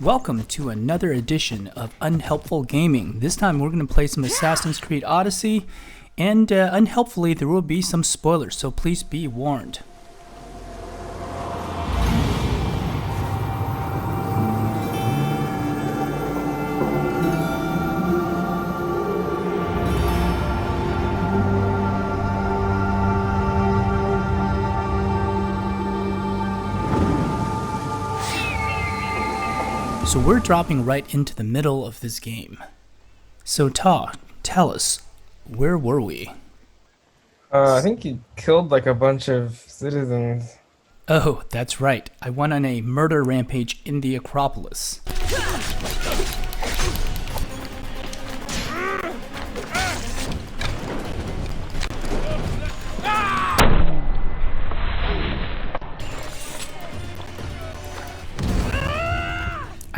Welcome to another edition of Unhelpful Gaming. This time we're going to play some Assassin's Creed Odyssey, and unhelpfully there will be some spoilers, so please be warned. So we're dropping right into the middle of this game. So tell us, where were we? I think you killed like a bunch of citizens. Oh, that's right. I went on a murder rampage in the Acropolis.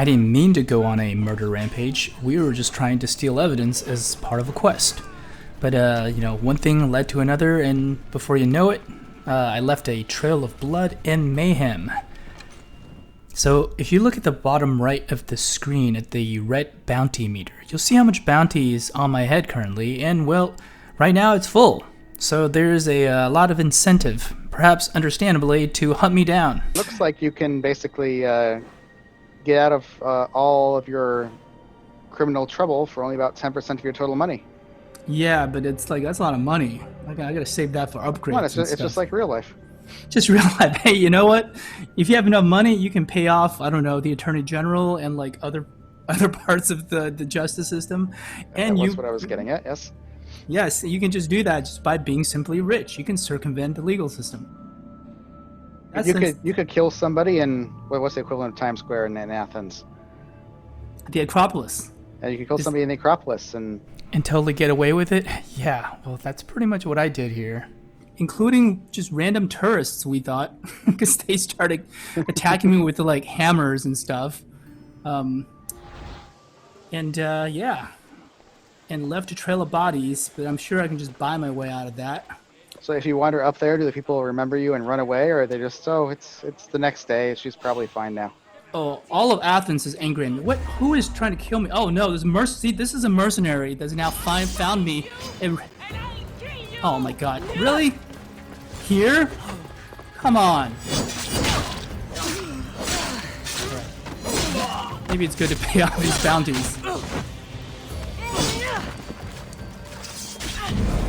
I didn't mean to go on a murder rampage. We were just trying to steal evidence as part of a quest. But, one thing led to another, and before you know it, I left a trail of blood and mayhem. So, if you look at the bottom right of the screen at the red bounty meter, you'll see how much bounty is on my head currently, and, well, right now it's full. So there's a lot of incentive, perhaps understandably, to hunt me down. Looks like you can basically get out of all of your criminal trouble for only about 10% of your total money. Yeah, but it's like, that's a lot of money. I gotta save that for upgrades. Come on, it's just like real life. Just real life. Hey, you know what? If you have enough money, you can pay off, I don't know, the Attorney General and like other parts of the justice system. And that's what I was getting at, yes. Yes, you can just do that just by being simply rich. You can circumvent the legal system. You could kill somebody in what's the equivalent of Times Square in Athens? The Acropolis. And you could kill somebody in the Acropolis and totally get away with it? Yeah, well, that's pretty much what I did here. Including just random tourists, we thought, because they started attacking me with like hammers and stuff. And left a trail of bodies, but I'm sure I can just buy my way out of that. So if you wander up there, do the people remember you and run away, or are they just, it's the next day, she's probably fine now? Oh, all of Athens is angry at me. What? Who is trying to kill me? Oh no, see, this is a mercenary that's now found me. Oh my god, really? Here? Come on. Maybe it's good to pay off these bounties.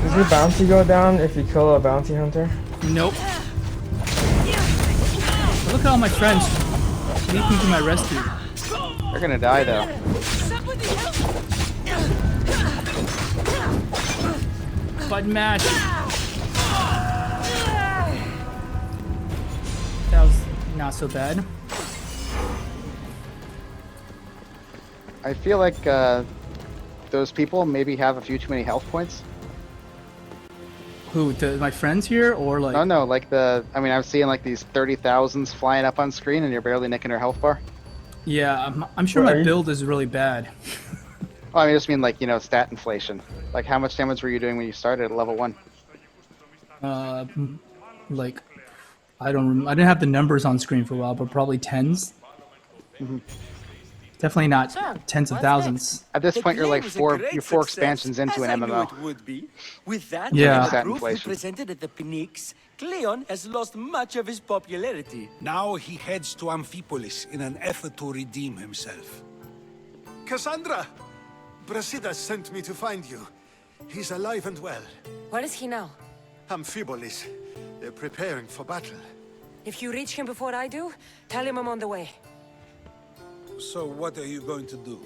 Does your bounty go down if you kill a bounty hunter? Nope. But look at all my friends leaping to my rescue. They're gonna die though. Button mash. That was not so bad. I feel like those people maybe have a few too many health points. Who, my friends here, or like? No, like I'm seeing like these 30,000s flying up on screen and you're barely nicking her health bar. Yeah, I'm sure my build is really bad. Oh, I just mean like, stat inflation. Like how much damage were you doing when you started at level 1? Like, I didn't have the numbers on screen for a while, but probably tens. Mm-hmm. Definitely not tens of thousands. At this point, you're like four expansions into an MMO. Would be. With that, yeah. Proof we presented at the Phoenix, Cleon has lost much of his popularity. Now he heads to Amphipolis in an effort to redeem himself. Cassandra! Brasidas sent me to find you. He's alive and well. Where is he now? Amphipolis. They're preparing for battle. If you reach him before I do, tell him I'm on the way. So what are you going to do?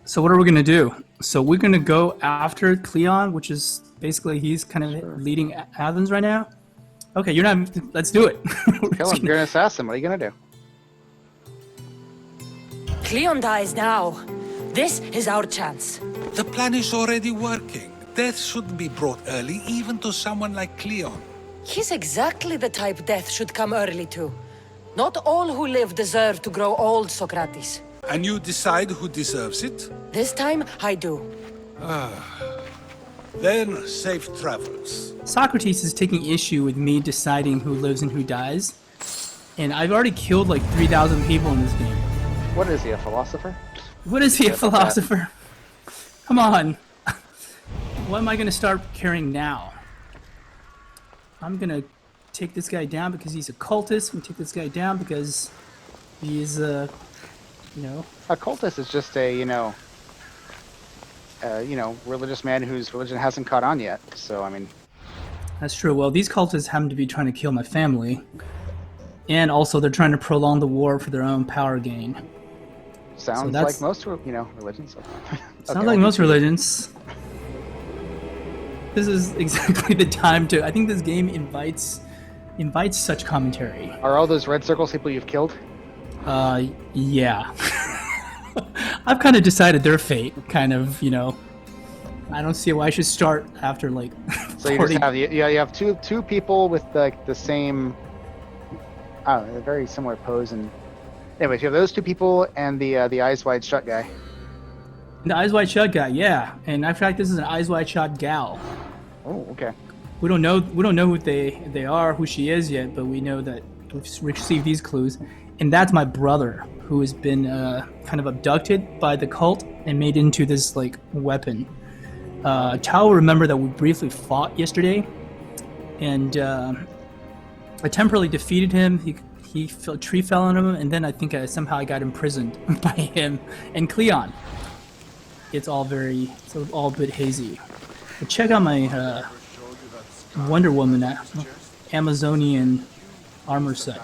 So what are we going to do? So we're going to go after Cleon, which is basically he's kind of leading Athens right now. Okay, let's do it. Kill him, you're an assassin. What are you going to do? Cleon dies now. This is our chance. The plan is already working. Death should be brought early, even to someone like Cleon. He's exactly the type death should come early to. Not all who live deserve to grow old, Socrates. And you decide who deserves it? This time, I do. Then, safe travels. Socrates is taking issue with me deciding who lives and who dies. And I've already killed like 3,000 people in this game. What is he, a philosopher? What is he, a Yeah, about that. philosopher? Come on. What am I going to start carrying now? I'm going to take this guy down because he's a cultist. I'm going to take this guy down because he's, you know... A cultist is just a, religious man whose religion hasn't caught on yet. So, I mean... That's true. Well, these cultists happen to be trying to kill my family. And also, they're trying to prolong the war for their own power gain. Sounds like most, religions. Sounds like most religions. This is exactly the time to... I think this game invites such commentary. Are all those red circles people you've killed? Yeah. I've kind of decided their fate, kind of, I don't see why I should start after, like, So you 40... just have you have two people with like the same, a very similar pose, and anyways, you have those two people and the eyes wide shut guy. The eyes wide shut guy, yeah. And in fact, this is an eyes wide shut gal. Oh, okay. We don't know who they are, who she is yet, but we know that we've received these clues. And that's my brother, who has been kind of abducted by the cult and made into this like weapon. Chao will remember that we briefly fought yesterday, and I temporarily defeated him. A tree fell on him, and then I think somehow I got imprisoned by him and Cleon. It's all a bit hazy. But check out my Wonder Woman Amazonian armor set.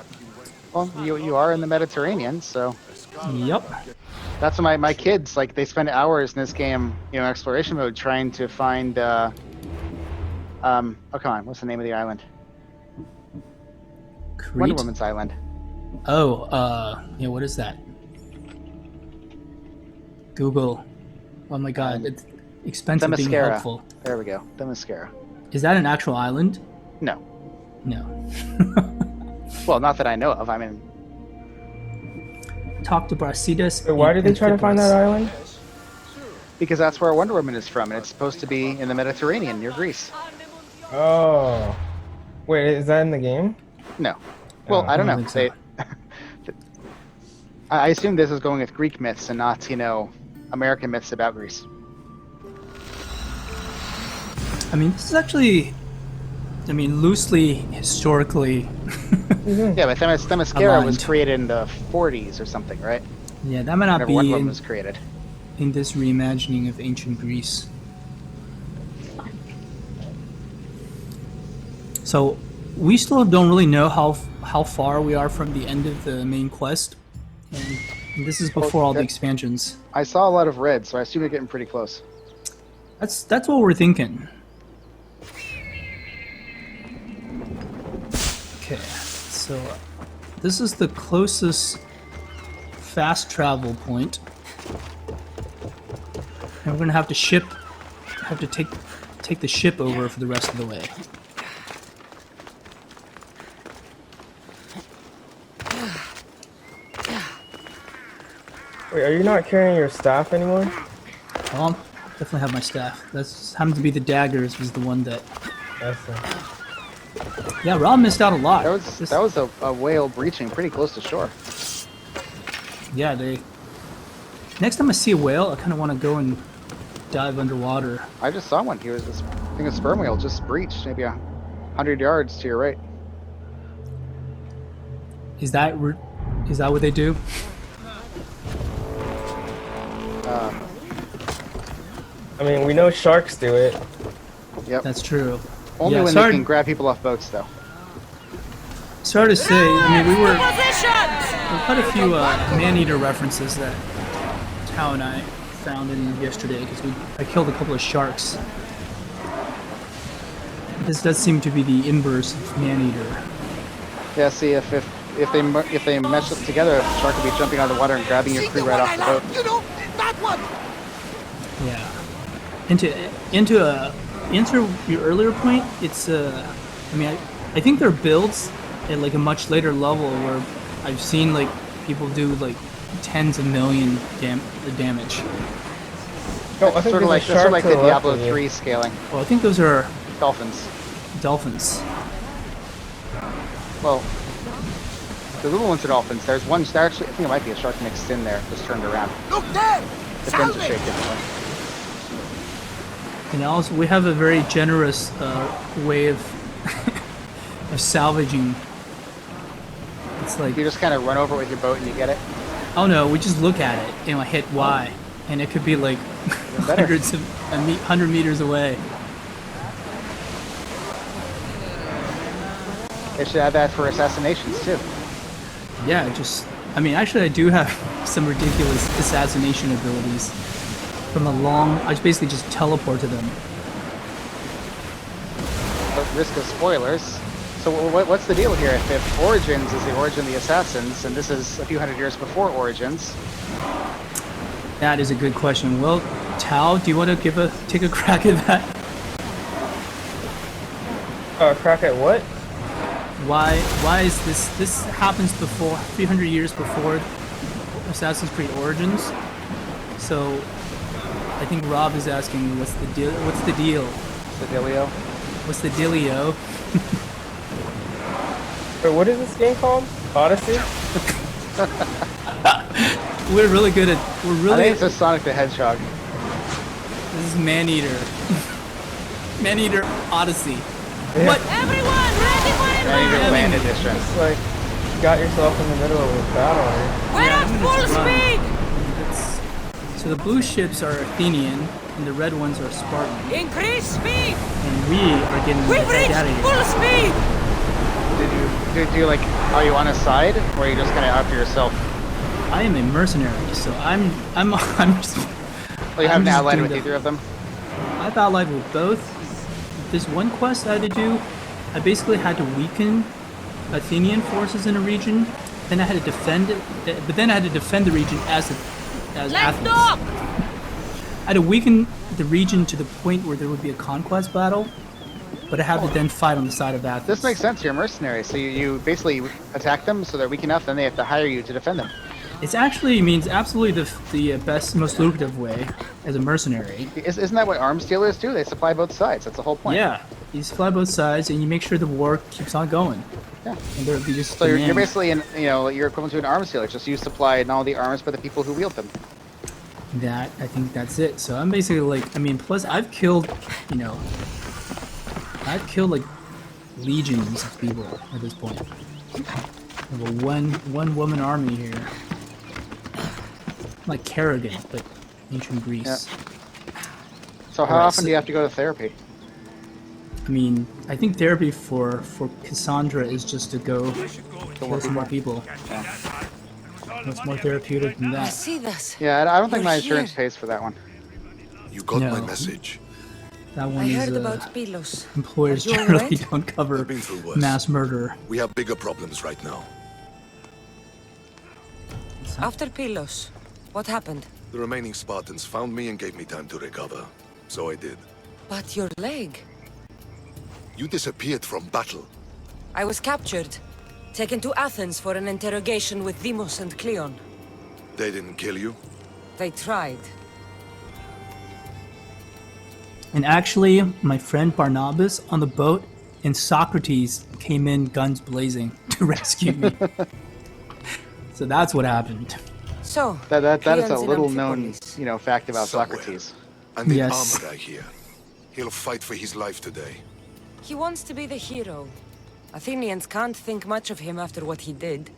Well, you are in the Mediterranean, so. Yep. That's what my kids, like, they spend hours in this game, exploration mode, trying to find, oh, come on, what's the name of the island? Creed? Wonder Woman's island. Oh, what is that? Google. Oh my god, it's expensive being Themyscira. helpful. There we go, Themyscira. Is that an actual island? No. No. Well, not that I know of, I mean... Talk to Brasidas. So why did they try to find that island? Because that's where Wonder Woman is from, and it's supposed to be in the Mediterranean, near Greece. Oh. Wait, is that in the game? No. Well, I don't I know. don't think I assume this is going with Greek myths and not, American myths about Greece. I mean, this is actually, loosely historically. Yeah, but Themyscira was Aligned. created in the 40s or something, right? Yeah, that might not Whenever Wonder be Woman was created. in this reimagining of ancient Greece. So, we still don't really know how far we are from the end of the main quest, and this is before all the expansions. I saw a lot of red, so I assume you're getting pretty close. That's what we're thinking. Okay, so this is the closest fast travel point, and we're gonna have to take the ship over for the rest of the way. Wait, are you not carrying your staff anymore? Well, definitely have my staff. That's happened to be the daggers was the one that. I see. Yeah, Rob missed out a lot. That was a whale breaching pretty close to shore. Yeah, they. Next time I see a whale, I kind of want to go and dive underwater. I just saw one. I think a sperm whale just breached, maybe 100 yards to your right. Is that what they do? I mean, we know sharks do it. Yep. That's true. Only yeah, when sorry, they can grab people off boats, though. sorry to say, we were quite a few man-eater references that Tao and I found in yesterday because I killed a couple of sharks. This does seem to be the inverse of man-eater. Yeah. See, if they mesh up together, a shark could be jumping out of the water and grabbing your crew right off the boat. You know, that one! Yeah. To answer your earlier point, it's I think there are builds at like a much later level where I've seen like people do like tens of million damage. No, I think Sort of like there's a shark the to the left Diablo of you. 3 scaling. Well, I think those are Dolphins. dolphins. Well, The little ones are dolphins. There's one. There actually, I think it might be a shark mixed in there, just turned around. Look there! The fins are shaped differently. And also, we have a very generous way of of salvaging. It's like, You just kind of run over it with your boat and you get it. oh no, we just look at it and I hit Y, and it could be like better. hundreds of 100 meters away. They should have that for assassinations too. Yeah, just, I mean, actually I do have some ridiculous assassination abilities. From a long, I basically just teleport to them. But risk of spoilers. So what's the deal here? If Origins is the origin of the assassins, and this is a few hundred years before Origins, That is a good question. Well, Tao, do you want to take a crack at that? Crack at what? Why is this happens before 300 years before Assassin's Creed Origins? So I think Rob is asking what's the deal? What's the deal? Sedilio. What's the dealio? Wait, what is this game called? Odyssey? We're really good at. We're I really. think it's just Sonic the Hedgehog. This is Maneater. Maneater Odyssey. Yeah. What? Everyone, ready for Maneater Land it! Edition. It's like, you got yourself in the middle of a battle here. We're at full Run. speed! So the blue ships are Athenian, and the red ones are Spartan. Increase speed! And we are getting the We've heck out reached of here. full speed! Did you like? Are you on a side, or are you just kind of out for yourself? I am a mercenary, so I'm just. Well, you I'm haven't just allied doing with either of them. I've allied with both. There's one quest I had to do. I basically had to weaken Athenian forces in a region. Then I had to defend it, but then I had to defend the region as Let's Athens. stop! I had to weaken the region to the point where there would be a conquest battle, but I had to then fight on the side of Athens. This makes sense. You're a mercenary, so you basically attack them, so they're weak enough. Then they have to hire you to defend them. It's actually means absolutely the best, most lucrative way as a mercenary. Isn't that what arms dealers do? They supply both sides. That's the whole point. Yeah, you supply both sides, and you make sure the war keeps on going. Yeah. And they're just So you're demand. basically you're equivalent to an arms dealer. Just you supply not all the arms, but the people who wield them. That, I think that's it. So I'm basically like, I mean, plus I've killed like legions of people at this point. I have a one woman army here. Like Kerrigan, but ancient Greece. So how Alright, often so- do you have to go to therapy? I mean, I think therapy for Cassandra is just to go kill some more people. What's more therapeutic than I that? see this. Yeah, I don't think You're my insurance here. pays for that one. You got my No. message. That I one is heard about Pilos. employers Are you generally alright? don't cover I've been through worse. mass murder. We have bigger problems right now. After Pilos, what happened? The remaining Spartans found me and gave me time to recover. So I did. But your leg. You disappeared from battle. I was captured. Taken to Athens for an interrogation with Deimos and Cleon. They didn't kill you? They tried. And actually, my friend Barnabas on the boat and Socrates came in guns blazing to rescue me. So that's what happened. So, That is a Cleon's in little known, Amphipolis. fact about Somewhere. Socrates. And the Yes. armor I hear. He'll fight for his life today. He wants to be the hero. Athenians can't think much of him after what he did.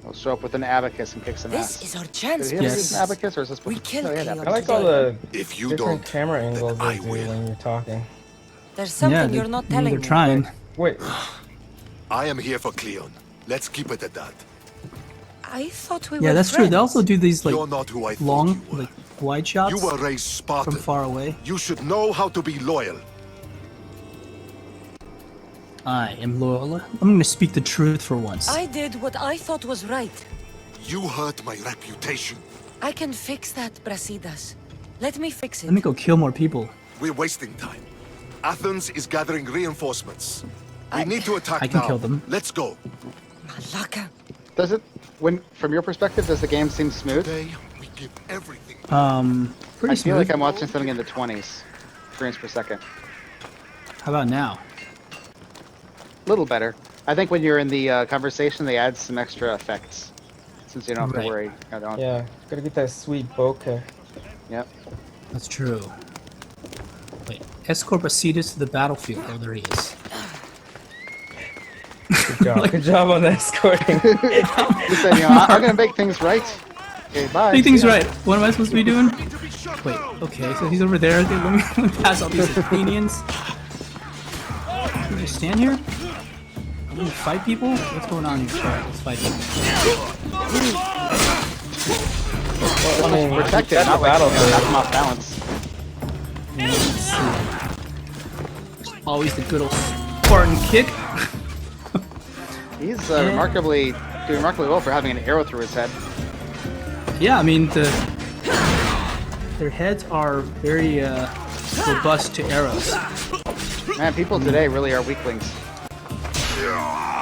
He'll show up with an abacus and kick some This ass. is our chance, Did he ever Yes. use an abacus, or is this We killed he had Cleon. I abacus. like all the If you different don't, camera angles then I they do will. when you're talking. There's something yeah, you're not they're telling me. trying. Wait, I am here for Cleon. Let's keep it at that. I thought we were Yeah, that's true. They also do these like You're not who I thought long, you were. like wide shots You were raised Spartan. from far away. You should know how to be loyal. I am loyal. I'm going to speak the truth for once. I did what I thought was right. You hurt my reputation. I can fix that, Brasidas. Let me fix it. Let me go kill more people. We're wasting time. Athens is gathering reinforcements. We need to attack I can now. kill them. Let's go. Malaka. Does it, from your perspective, does the game seem smooth? Today, we give everything. Pretty I feel smooth. like I'm watching something in the 20s frames per second. How about now? A little better. I think when you're in the conversation, they add some extra effects, since you don't have Right. to worry. I don't. Yeah, gotta get that sweet bokeh. Yep. That's true. Wait, escort Brasidas to the battlefield. Oh, there he is. Good job. Good job on the escorting. He said, you know, I'm gonna make things right. Okay, bye. Make things See ya. right. What am I supposed to be doing? Wait, okay, so he's over there. Okay, let me pass all these Athenians. Can we just stand here? Are we gonna fight people? What's going on here? Alright, let's fight people. Well, I mean, Protect it, that's not a like, battle you know, knock for them off balance. Let's see. Always the good old Spartan kick. He's doing remarkably well for having an arrow through his head. Yeah, I mean, their heads are very robust to arrows. Man, people today really are weaklings.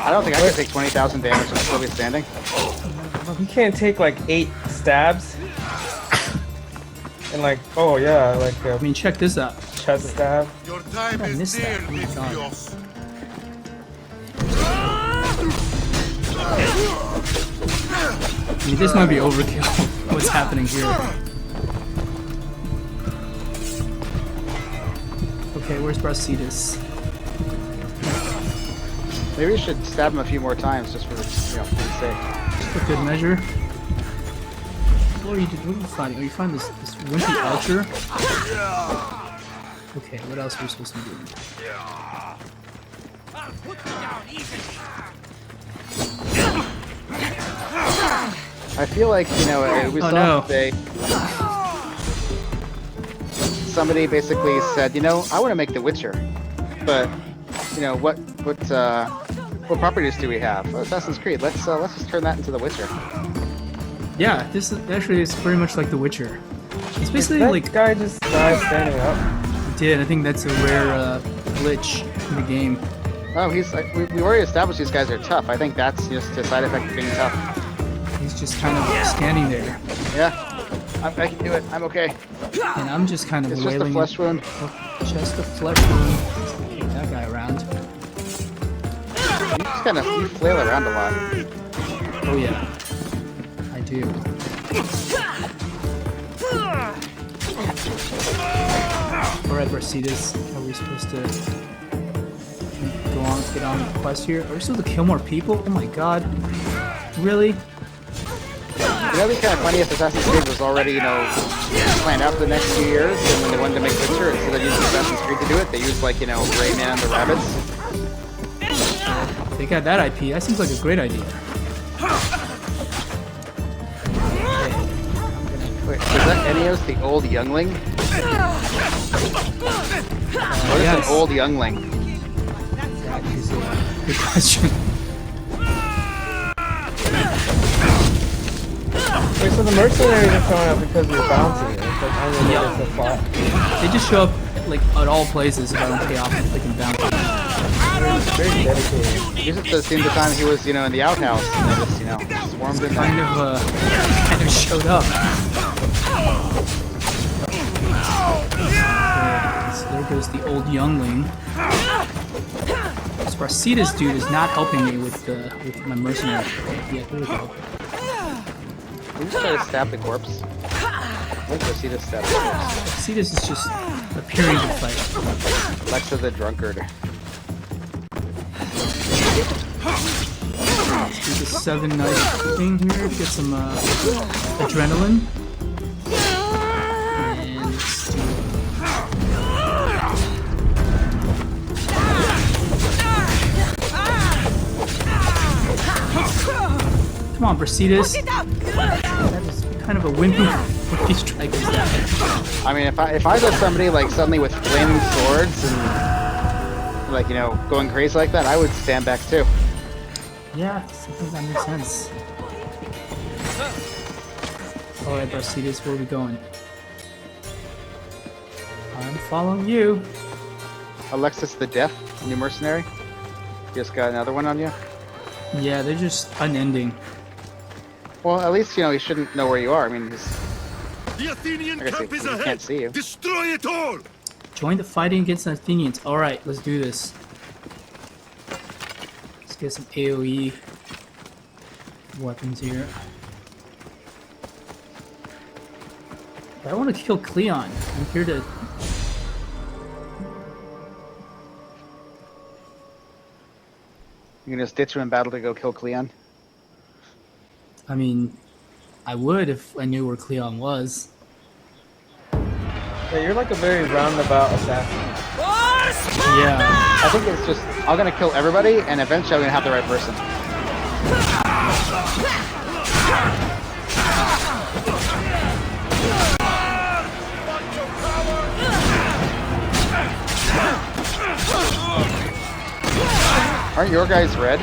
I don't think I could take 20,000 damage and still be standing. You can't take like 8 stabs. And like, oh yeah, like a I mean, check this out. chest stab. Your time I is missed near, that. Oh my God. Dimitrios. I mean, this might be overkill. What's happening here? Okay, where's Brasidas? Maybe we should stab him a few more times just for, you know, for the sake. For good measure. What are you fighting? Are you fighting this wimpy archer? Okay, what else are we supposed to be doing? I feel like, you know, we Oh, saw no. today. Somebody basically said, you know, I want to make The Witcher, but you know, what properties do we have? Oh, Assassin's Creed. Let's just turn that into The Witcher. Yeah, this is actually it's very much like The Witcher. It's basically That like guy just died standing up. it did. I think that's a rare glitch in the game. Oh, he's like, we already established these guys are tough. I think that's just a side effect of being tough. He's just kind of standing there, Yeah, I can do it. I'm okay. and I'm just kind of It's just a wailing. flesh wound. Just a flesh wound. Let's kick that guy around. You just kind of you flail around a lot. Oh yeah, I do. Alright, Brasidas, are we supposed to get on the quest here? Are we supposed to kill more people? Oh my god. Really? You know, it'd be kind of funny if Assassin's Creed was already, you know, planned out for the next few years, and when they wanted to make Witcher, instead of using Assassin's Creed to do it, they used, like, you know, Rayman and the Rabbids. They got that IP. That seems like a great idea. Wait, is that Enios the old youngling? What is yes. an old youngling? That is a good question. Wait, so the mercenaries are showing up because of your bounty. It's like unrelated to plot. They just show up like at all places if I don't pay off the freaking bounty. Very dedicated. He just does seem the time he was, you know, in the outhouse, and they just, you know, swarmed in Kind there. of showed up. Okay, so there goes the old youngling. This Brasidas dude is not helping me with my mercenary. Yeah, there we go. We just try to stab the corpse. Let's go see this stab the corpse. Brasidas is just appearing to fight. Lexa the drunkard. Let's do the 7 knife thing here. Get some adrenaline. And let's do Come on, Brasidas. That is kind of a wimpy strike is that? I mean, if I saw somebody like suddenly with flaming swords and like, you know, going crazy like that, I would stand back too. Yeah, I think that makes sense. Alright, Brasidas, where are we going? I'm following you. Alexis the Deaf, new mercenary. Just got another one on you. Yeah, they're just unending. Well, at least, you know, he shouldn't know where you are. I mean, he's, The Athenian I guess camp he is can't ahead. see you. Destroy it all. Join the fighting against the Athenians. Alright, let's do this. Let's get some AoE weapons here. But I want to kill Cleon. I'm here to... You can just ditch him in battle to go kill Cleon. I mean, I would if I knew where Cleon was. Yeah, you're like a very roundabout assassin. Yeah. I think it's just, I'm gonna kill everybody, and eventually I'm gonna have the right person. Aren't your guys red?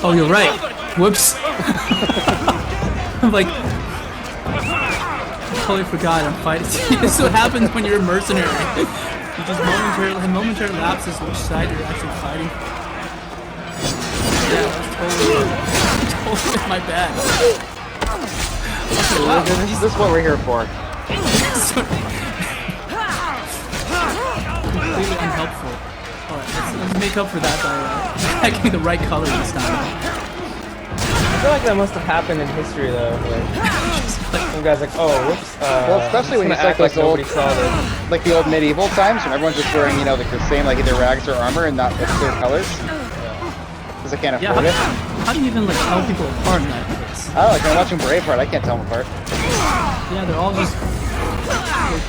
Oh, you're right. Whoops. I'm like, totally forgot I'm fighting. This is what happens when you're a mercenary. You just momentarily lapses which side you're actually fighting. Yeah, that's totally my bad. Okay, wow. This is what we're here for. Completely unhelpful. Alright, let's make up for that by picking the right color this time. I feel like that must have happened in history though. Like, some guy's like, oh, whoops. Well, especially when you act like like old, nobody saw this. like the old medieval times when everyone's just wearing, you know, like the same, like either rags or armor and not like clear colors. Because they can't Yeah, afford it. how do you even like tell people apart in that case? Oh, like I'm watching Braveheart, I can't tell them apart. Yeah, they're all just like,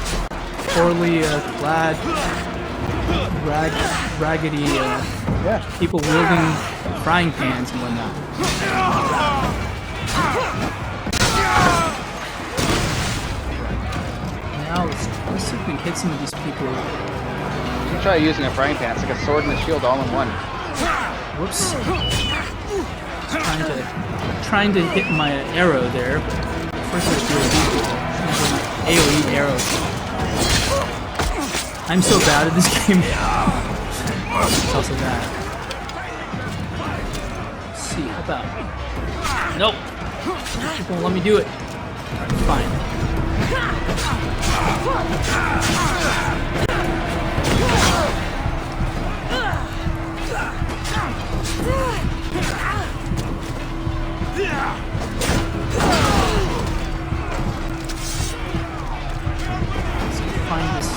poorly clad, raggedy people wielding frying pans and whatnot. Now let's see if we can hit some of these people. You can try using a frying pan, it's like a sword and a shield all in one. Whoops. Trying to hit my arrow there, but first I do my AoE arrows. I'm so bad at this game. It's also bad. Let's see, how about... Nope! People won't let me do it. Alright, fine. Let's find this,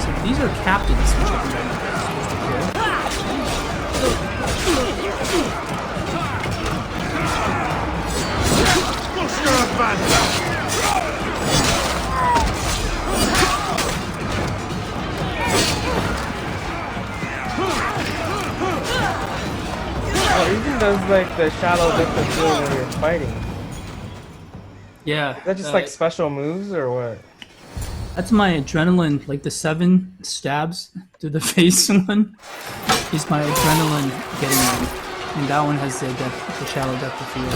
so these are captains, which I think I'm supposed to kill. Oh, it even does like the shadow depth of field when you're fighting. Yeah. Is that just like special moves or what? That's my adrenaline, like the 7 stabs to the face one is my adrenaline getting in. And that one has the shallow depth of field.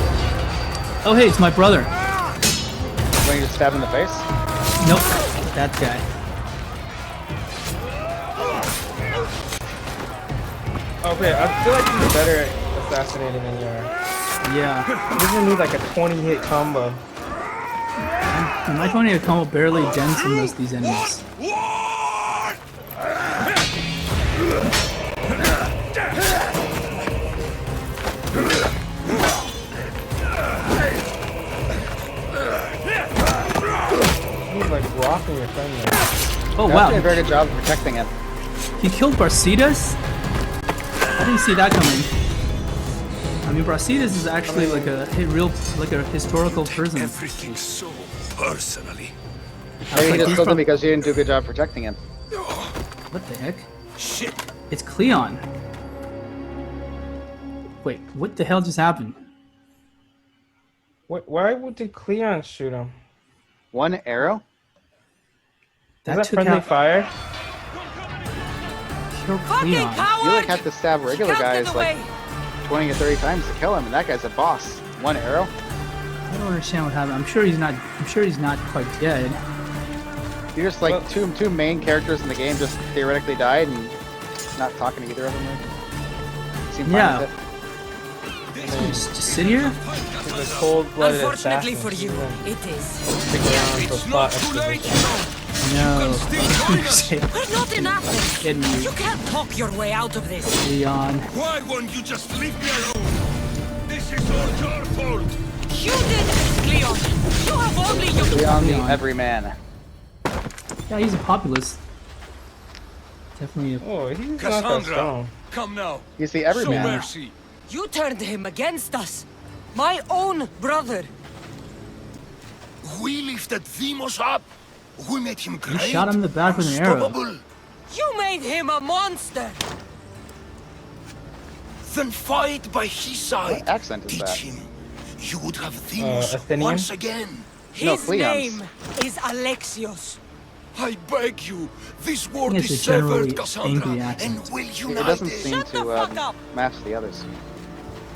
Oh hey, it's my brother. When you just stab in the face? Nope, that guy. Okay, I feel like he's better at assassinating than you are. Yeah. You doesn't need like a 20-hit combo. My 20-hit combo barely dents in these enemies. He's like rocking your friend there. Oh That's wow, doing a very good job of protecting him. he killed Brasidas? I didn't see that coming. I mean, Brasidas is actually like a historical person. Everything so personally. Maybe he just he's killed him from- because you didn't do a good job protecting him. What the heck? Shit. It's Cleon. Wait, what the hell just happened? Why did Cleon shoot him? One arrow? Is that friendly fire? Killed Cleon. You like have to stab regular guys like 20 or 30 times to kill him, and that guy's a boss. One arrow? I don't understand what happened. I'm sure he's not quite dead. You're just like two main characters in the game just theoretically died and not talking to either of them. Right? Seem fine Yeah. with it. Just sit here? He's a cold-blooded Unfortunately assassin. for you, it is. Stick around for plot exposition. No. We're not in Athens. Kidding me. You can't talk your way out of this. Leon. Why won't you just leave me alone? This is all your fault. You did this, Cleon. You have only your... Leon the Leon. Everyman. Yeah, he's a populist. Definitely a... Oh, he's not that Cassandra, strong. come now. He's the Show Everyman. mercy. You turned him against us. My own brother. We lifted Demos up. We made him great. shot him in the back with an arrow. unstoppable. You made him a monster. Then fight by his side. What accent is Teach that? him. You would have Demos Athenian? once again. No, His Cleon's. name is Alexios. I beg you. This war He has a is generally severed, Cassandra, angry accent. and will It unite doesn't us. seem Shut the fuck to up. match the others.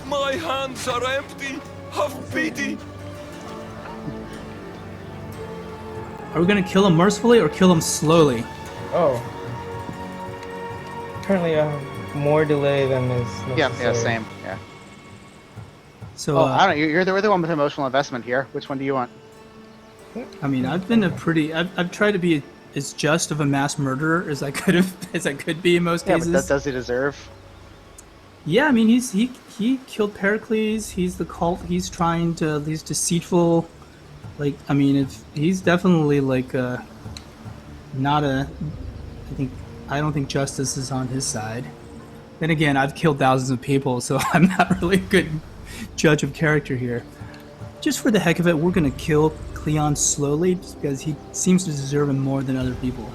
My hands are empty. Have pity. Are we gonna kill him mercifully or kill him slowly? Oh. Apparently, more delay than is necessary. Yeah, same. Yeah. So, Oh, I don't know. You're the one with emotional investment here. Which one do you want? I mean, I've been a pretty... I've tried to be as just of a mass murderer as I could have, as I could be in most Yeah, cases. but does he deserve? Yeah, I mean, he killed Pericles. He's the cult. He's trying to... He's deceitful. Like, I mean, he's definitely like not a... I don't think justice is on his side. Then again, I've killed thousands of people, so I'm not really a good judge of character here. Just for the heck of it, we're gonna kill Cleon slowly, just because he seems to deserve it more than other people.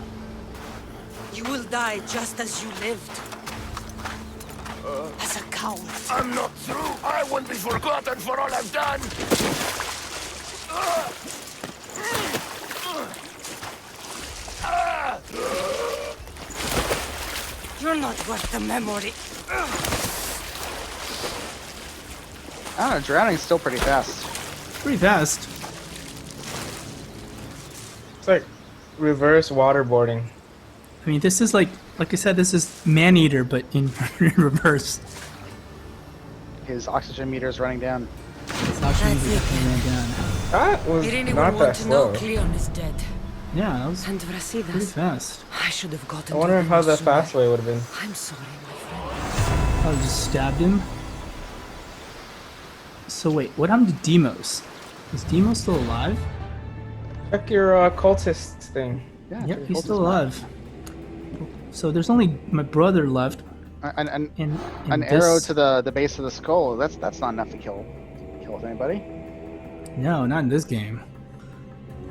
You will die just as you lived. As a coward. I'm not through. I won't be forgotten for all I've done. You're not worth the memory. I don't know. Drowning's still pretty fast. Pretty fast. It's like reverse waterboarding. I mean, this is like I said, this is Man-Eater, but in, in reverse. His oxygen meter is running down. It's actually That's it. ran down. That was Did anyone not want that to slow. know Cleon is dead? Yeah, that was And pretty Brasidas? fast. I should have gotten I wonder to how him the sooner. fast way would have been. I'm sorry, my friend. I just stabbed him. So wait, what happened to Demos? Is Demos still alive? Check your cultist thing. Yeah, Yep, pretty he's cool, still isn't alive. So there's only my brother left. it? An In arrow this- to the base of the skull. That's not enough to kill with anybody. No, not in this game.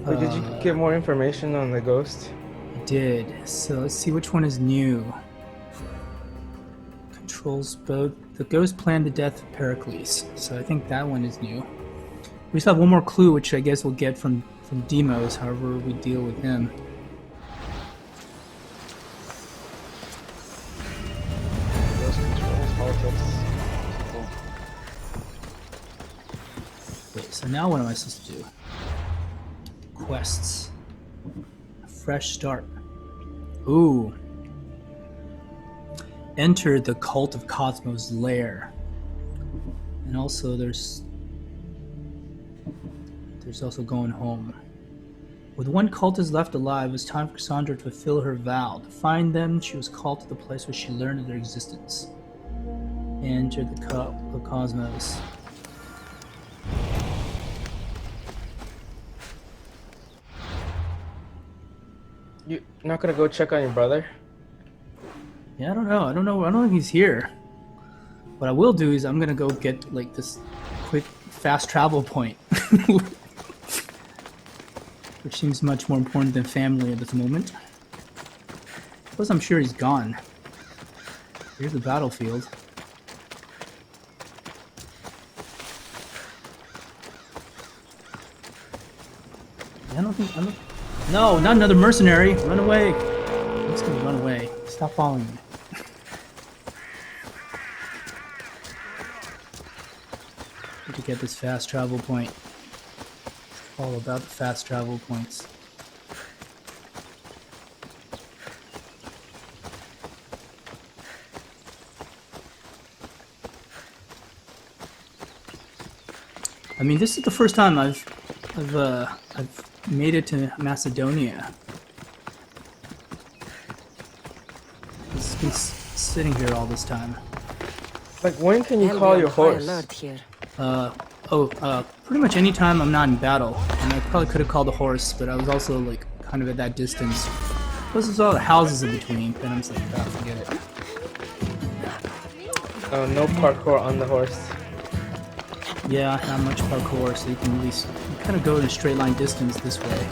Wait, did you get more information on the ghost? I did. So let's see which one is new. Controls both. The ghost planned the death of Pericles. So I think that one is new. We still have one more clue, which I guess we'll get from Demos, however we deal with him. Ghost controls politics. Cool. Wait, so now what am I supposed to do? Quests. Fresh start. Ooh. Enter the Cult of Cosmos lair. And also there's also going home. With one cultist left alive, it was time for Cassandra to fulfill her vow. To find them, she was called to the place where she learned of their existence. Enter the Cult of Cosmos. You're not gonna go check on your brother? Yeah, I don't know. I don't know if he's here. What I will do is I'm gonna go get like this quick fast travel point. Which seems much more important than family at this moment. Plus I'm sure he's gone. Here's the battlefield. I don't think No, not another mercenary! Run away! I'm just gonna run away. Stop following me. Need to get this fast travel point. It's all about the fast travel points. I mean, this is the first time I've made it to Macedonia. sitting here all this time? Like, when can you Hell, call we're your on high horse? alert here. Pretty much any time I'm not in battle. And I probably could have called a horse, but I was also like kind of at that distance. Plus there's all the houses in between, and I'm just like, oh, forget it. Oh, no parkour on the horse. Yeah, not much parkour, so you can at least kind of go in a straight line distance this way.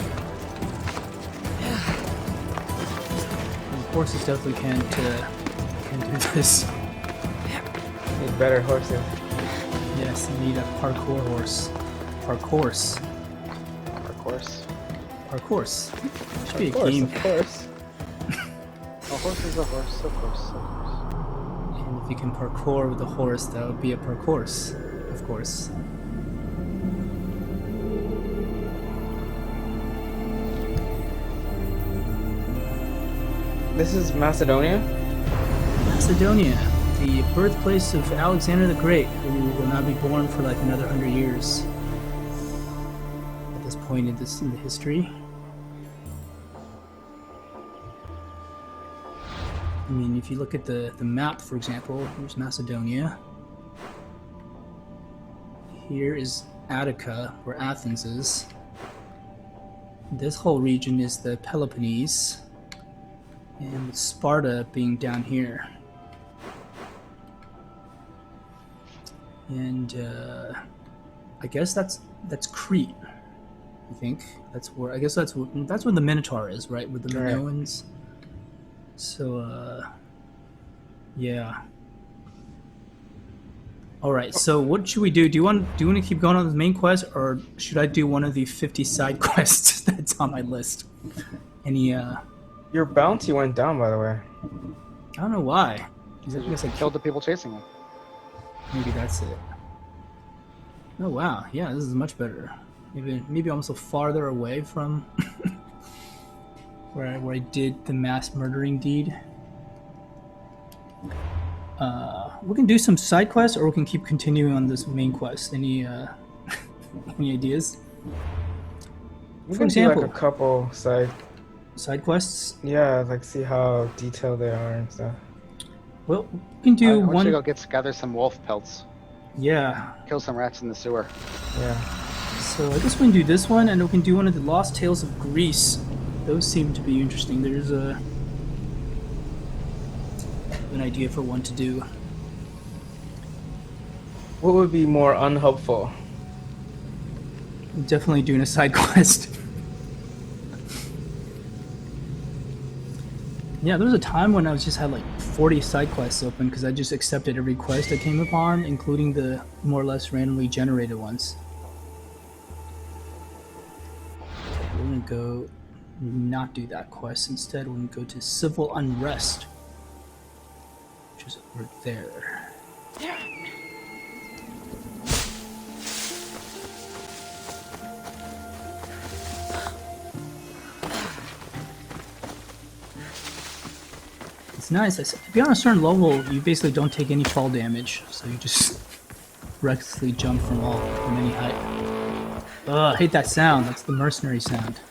And horses definitely can't do this. Need better horses. Yes, you need a parkour horse. Parkours. Of course. Parkours. Should be a Of course, game. of course. A horse is a horse, of course, of course. And if you can parkour with a horse, that would be a parkours, of course. This is Macedonia? Macedonia, the birthplace of Alexander the Great, who will not be born for like another 100 years. At this point in the history. I mean, if you look at the map, for example, here's Macedonia. Here is Attica, where Athens is. This whole region is the Peloponnese, and with Sparta being down here. And I guess that's Crete. I think that's where that's where the Minotaur is, right? With the Minoans. So yeah. All right. So what should we do? Do you want to keep going on the main quest, or should I do one of the 50 side quests that's on my list? Any Your bounty went down, by the way. I don't know why. I guess I Killed the people chasing him. Maybe that's it. Oh wow, yeah, this is much better. Maybe I'm so farther away from where I did the mass murdering deed. We can do some side quests, or we can keep continuing on this main quest. Any any ideas? We For can example, do like a couple side quests. yeah, like see how detailed they are and stuff. Well, we can I do want one. you to go gather some wolf pelts. Yeah. Kill some rats in the sewer. Yeah. So I guess we can do this one, and we can do one of the Lost Tales of Greece. Those seem to be interesting. There's an idea for one to do. What would be more unhelpful? Definitely doing a side quest. Yeah, there was a time when I was just had like 40 side quests open because I just accepted every quest I came upon, including the more or less randomly generated ones. We're gonna go not do that quest. Instead, we're gonna go to civil unrest, which is over there. It's nice. If you're on a certain level, you basically don't take any fall damage, so you just recklessly jump from any height. Ugh, I hate that sound. That's the mercenary sound.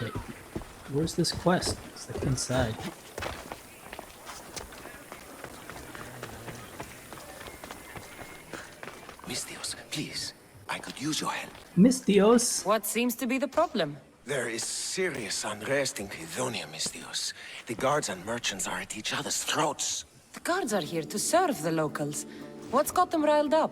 Wait, where's this quest? It's like inside. Mistios, please. I could use your help. Mistios. What seems to be the problem? There is serious unrest in Credonia, Mistios. The guards and merchants are at each other's throats. The guards are here to serve the locals. What's got them riled up?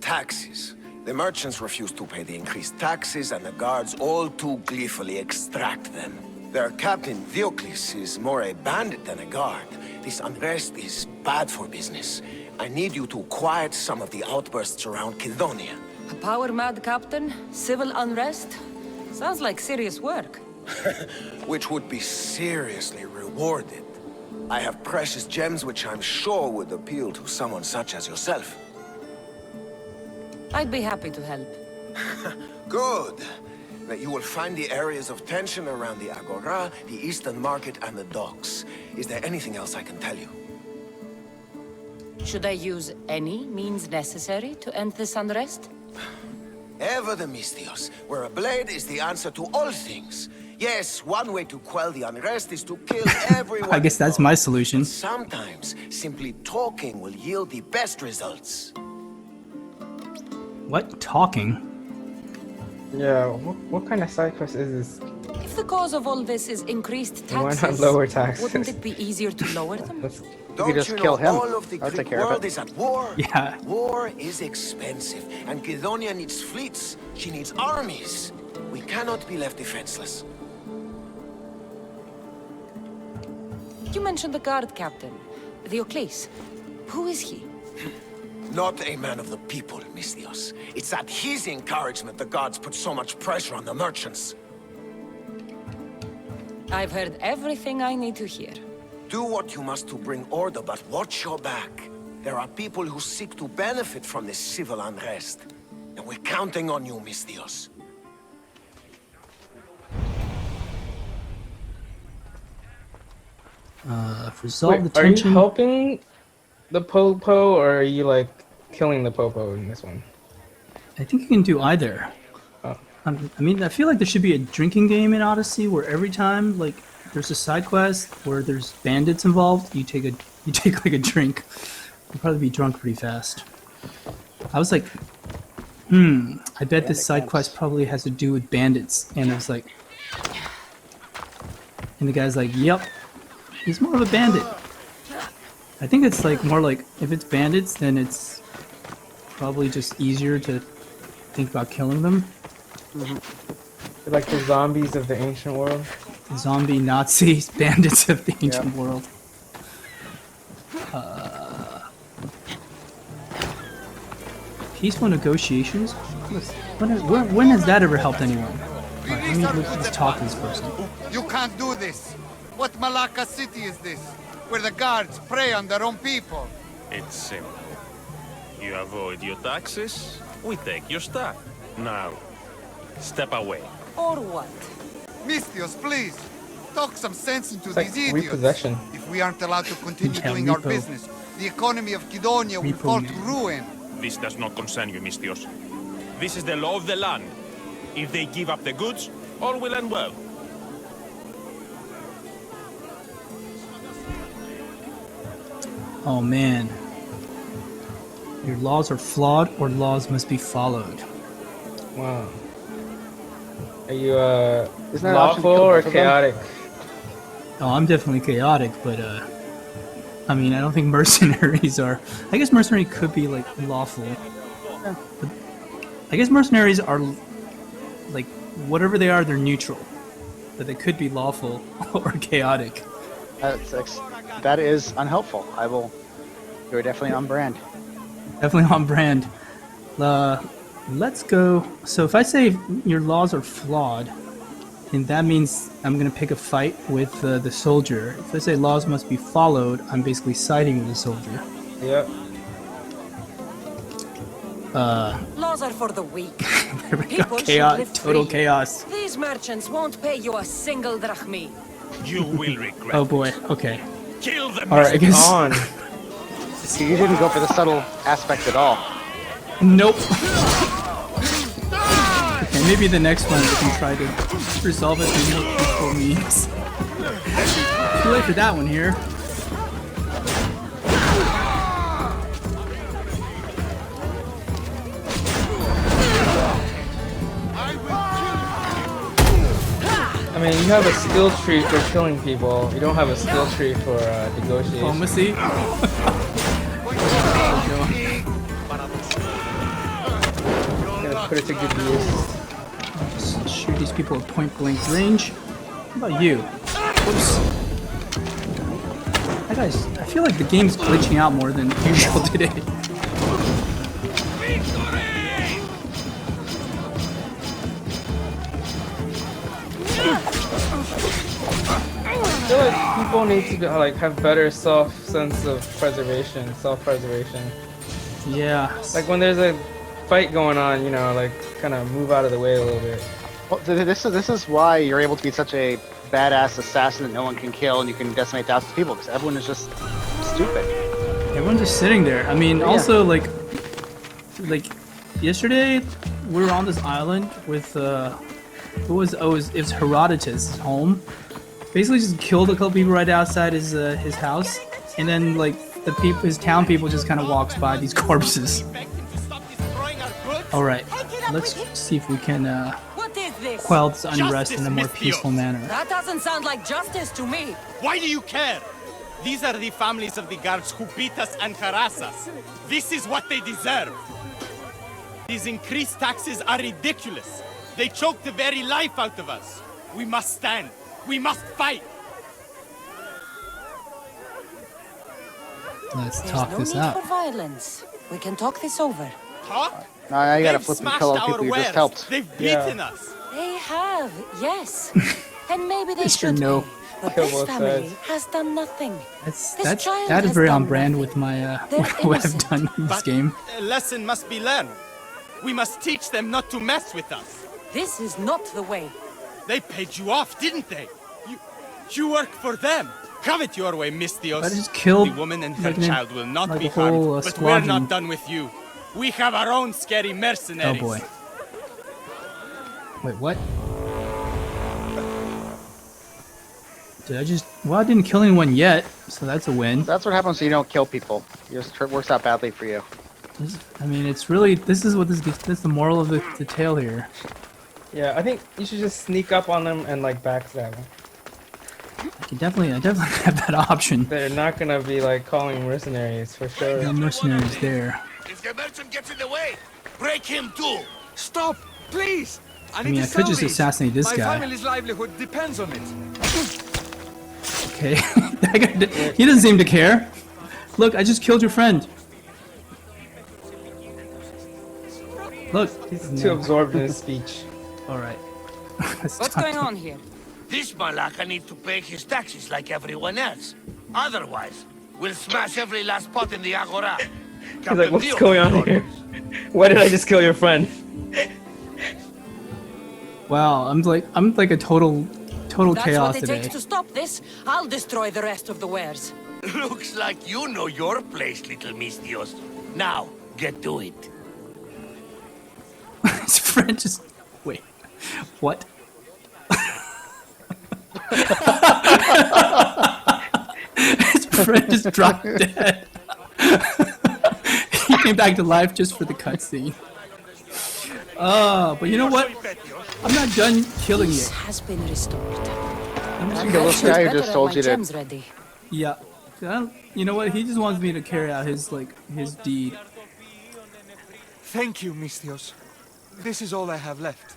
Taxes. The merchants refuse to pay the increased taxes, and the guards all too gleefully extract them. Their captain, Diocles, is more a bandit than a guard. This unrest is bad for business. I need you to quiet some of the outbursts around Credonia. A power-mad captain? Civil unrest? Sounds like serious work. Which would be seriously rewarded. I have precious gems which I'm sure would appeal to someone such as yourself. I'd be happy to help. Good. That you will find the areas of tension around the Agora, the Eastern Market, and the docks. Is there anything else I can tell you? Should I use any means necessary to end this unrest? Ever the Mistios, where a blade is the answer to all things. Yes, one way to quell the unrest is to kill everyone. I guess that's my solution. Sometimes, simply talking will yield the best results. What? Talking? Yeah, what kind of side quest is this? If the cause of all this is increased Why taxes, not lower taxes? wouldn't it be easier to lower them? Don't just you kill know him. all of the I'll take Greek care of world it. is at war? Yeah. War is expensive, and Kydonia needs fleets. She needs armies. We cannot be left defenseless. You mentioned the guard captain, Diocles. Who is he? Not a man of the people, Misthios. It's at his encouragement the gods put so much pressure on the merchants. I've heard everything I need to hear. Do what you must to bring order, but watch your back. There are people who seek to benefit from this civil unrest. And we're counting on you, Misthios. Resolve the Wait, are you tension. helping the Popo, or are you like killing the Popo in this one? I think you can do either. Oh. I mean, I feel like there should be a drinking game in Odyssey where every time like there's a side quest where there's bandits involved, you take like a drink. You'll probably be drunk pretty fast. I was like, I bet this side quest probably has to do with bandits, and I was like, and the guy's like, yep, he's more of a bandit. I think it's like more like if it's bandits, then it's probably just easier to think about killing them. They're like the zombies of the ancient world. Zombie Nazis, bandits of the ancient world. Peaceful negotiations? When has that ever helped anyone? Alright, let's talk to this person. You can't do this. What Malacca city is this? Where the guards prey on their own people. It's simple. You avoid your taxes, we take your stuff. Now, step away. Or what? Misthios, please. Talk some sense into It's like these idiots. repossession. If we aren't allowed to continue Yeah, doing our repo. business, the economy of Kydonia will Repo fall man. to ruin. This does not concern you, Misthios. This is the law of the land. If they give up the goods, all will end well. Oh man. Your laws are flawed or laws must be followed. Wow. Are you Isn't there an option to lawful kill or both of them? chaotic? Oh, I'm definitely chaotic, but I mean, I don't think mercenaries are. I guess mercenary could be like lawful. But I guess mercenaries are like whatever they are, they're neutral. But they could be lawful or chaotic. That is unhelpful. You're definitely on brand. Definitely on brand. Let's go. So if I say your laws are flawed, then that means I'm gonna pick a fight with the soldier. If I say laws must be followed, I'm basically siding with the soldier. Yep. Laws are for the weak. There we go. People should Chaos, live total free. chaos. These merchants won't pay you a single drachmi. You will regret. Oh boy. Okay. Kill them. All right. I guess. On. You didn't go for the subtle aspect at all. Nope. Okay, maybe the next one we can try to resolve it through more peaceful means. Too late for that one here. I mean, you have a skill tree for killing people. You don't have a skill tree for negotiation. Diplomacy. Gotta put it to good use. Just shoot these people at point blank range. How about you? Whoops. That guy's. I feel like the game's glitching out more than usual today. I feel like people need to like have better sense of self-preservation. Yeah. Like when there's a fight going on, you know, like kind of move out of the way a little bit. Well, this is why you're able to be such a badass assassin that no one can kill, and you can decimate thousands of people because everyone is just stupid. Everyone's just sitting there. I mean, also like yesterday we were on this island with it was Herodotus' home. Basically, just killed a couple people right outside his house, and then like his town people just kind of walks by these corpses. All right, let's see if we can What is this? quell this unrest in a more peaceful manner. That doesn't sound like justice to me. Why do you care? These are the families of the guards who beat us and harass us. This is what they deserve. These increased taxes are ridiculous. They choke the very life out of us. We must stand. We must fight. Let's There's talk no this need out. for violence. We can talk this over. Talk? Now you gotta They've flip and smashed kill all the our people you wares. just helped. They've Yeah. beaten us. They have, yes. And maybe they Mr. should No. pay. But Kill this both family sides. has done nothing. That's This child that is has very on done brand nothing. with my They're what I've innocent. done in this But game. a lesson must be learned. We must teach them not to mess with us. This is not the way. They paid you off, didn't they? You work for them. Have it your way, Mistios. But I just killed The woman and her like, child will not like be a whole, harmed, but squadron. we're not done with you. We have our own scary Oh mercenaries. boy. Wait, what? Did I just... Well, I didn't kill anyone yet, so that's a win. That's what happens when you don't kill people. It just works out badly for you. I mean, it's really... This is what this is the moral of the tale here. Yeah, I think you should just sneak up on them and like backstab them. I definitely have that option. They're not gonna be like calling mercenaries for sure. The mercenaries there. If the merchant gets in the way, break him too. Stop, please. I mean, I could just assassinate this My guy. family's livelihood depends on it. Okay. That guy he doesn't seem to care. Look, I just killed your friend. Look. He's too absorbed in his speech. Alright. What's going on here? This Malaka needs to pay his taxes like everyone else. Otherwise, we'll smash every last pot in the Agora. He's like, what's going on here? Why did I just kill your friend? Wow, I'm like a total That's chaos what it today. takes to stop this. I'll destroy the rest of the wares. Looks like you know your place, little Mistios. Now, get to it. His friend just... Wait. What? His friend just dropped dead. He came back to life just for the cutscene. But you know what? I'm not done killing you. Peace has been restored. I'm just Kill this guy who just told you to. Gems ready. Yeah. You know what? He just wants me to carry out his deed. Thank you, Mistios. This is all I have left.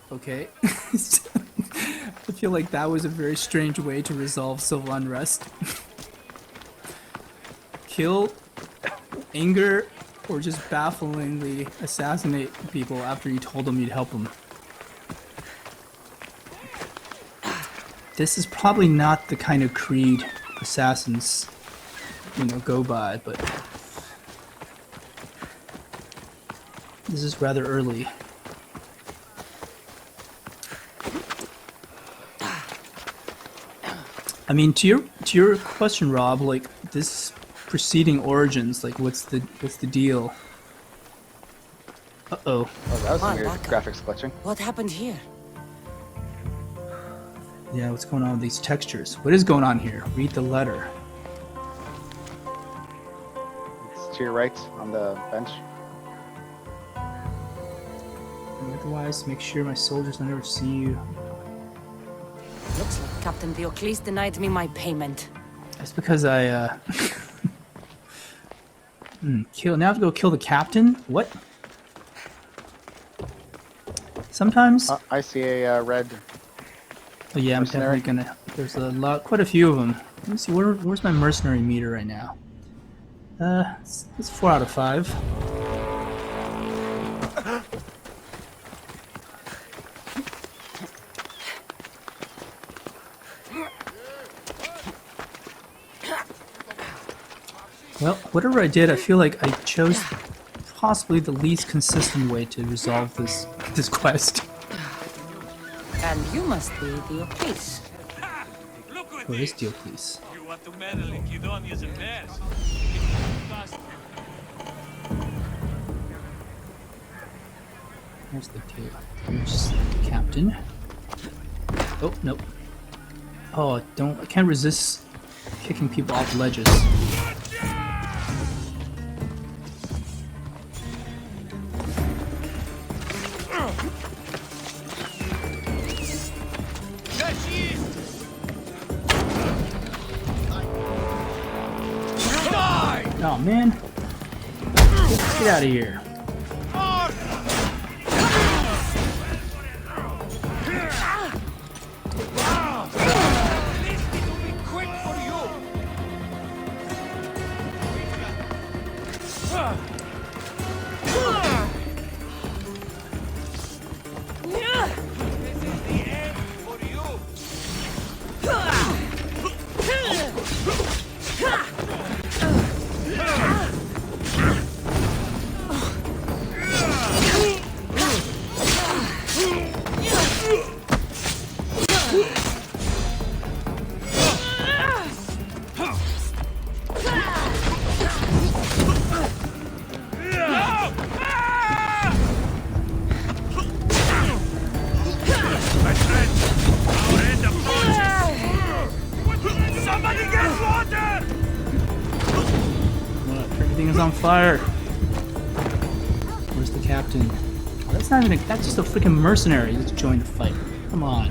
Okay. I feel like that was a very strange way to resolve civil unrest. Kill, anger, or just bafflingly assassinate people after you told them you'd help them. This is probably not the kind of Creed assassins, go by, but this is rather early. I mean, to your question, Rob, like this preceding Origins, like what's the deal? Uh oh. Oh, that was some Come on, weird back up. graphics glitching. What happened here? Yeah, what's going on with these textures? What is going on here? Read the letter. It's to your right on the bench. Otherwise, make sure my soldiers never see you. Looks like Captain Diocles denied me my payment. That's because I kill. Now I have to go kill the captain. What? Sometimes. I see a red. Oh yeah, I'm mercenary. definitely gonna. There's quite a few of them. Let me see. Where's my mercenary meter right now? It's 4 out of 5. Well, whatever I did, I feel like I chose possibly the least consistent way to resolve this quest. And you must be Diocles. Where is Diocles? You want to meddle in Kidonia's affairs? Where's the dude? Here's the captain. Oh, nope. Oh, I can't resist kicking people off ledges. Oh man. Get out of here. On fire. Where's the captain? Oh, that's just a freaking mercenary just joined the fight. Come on.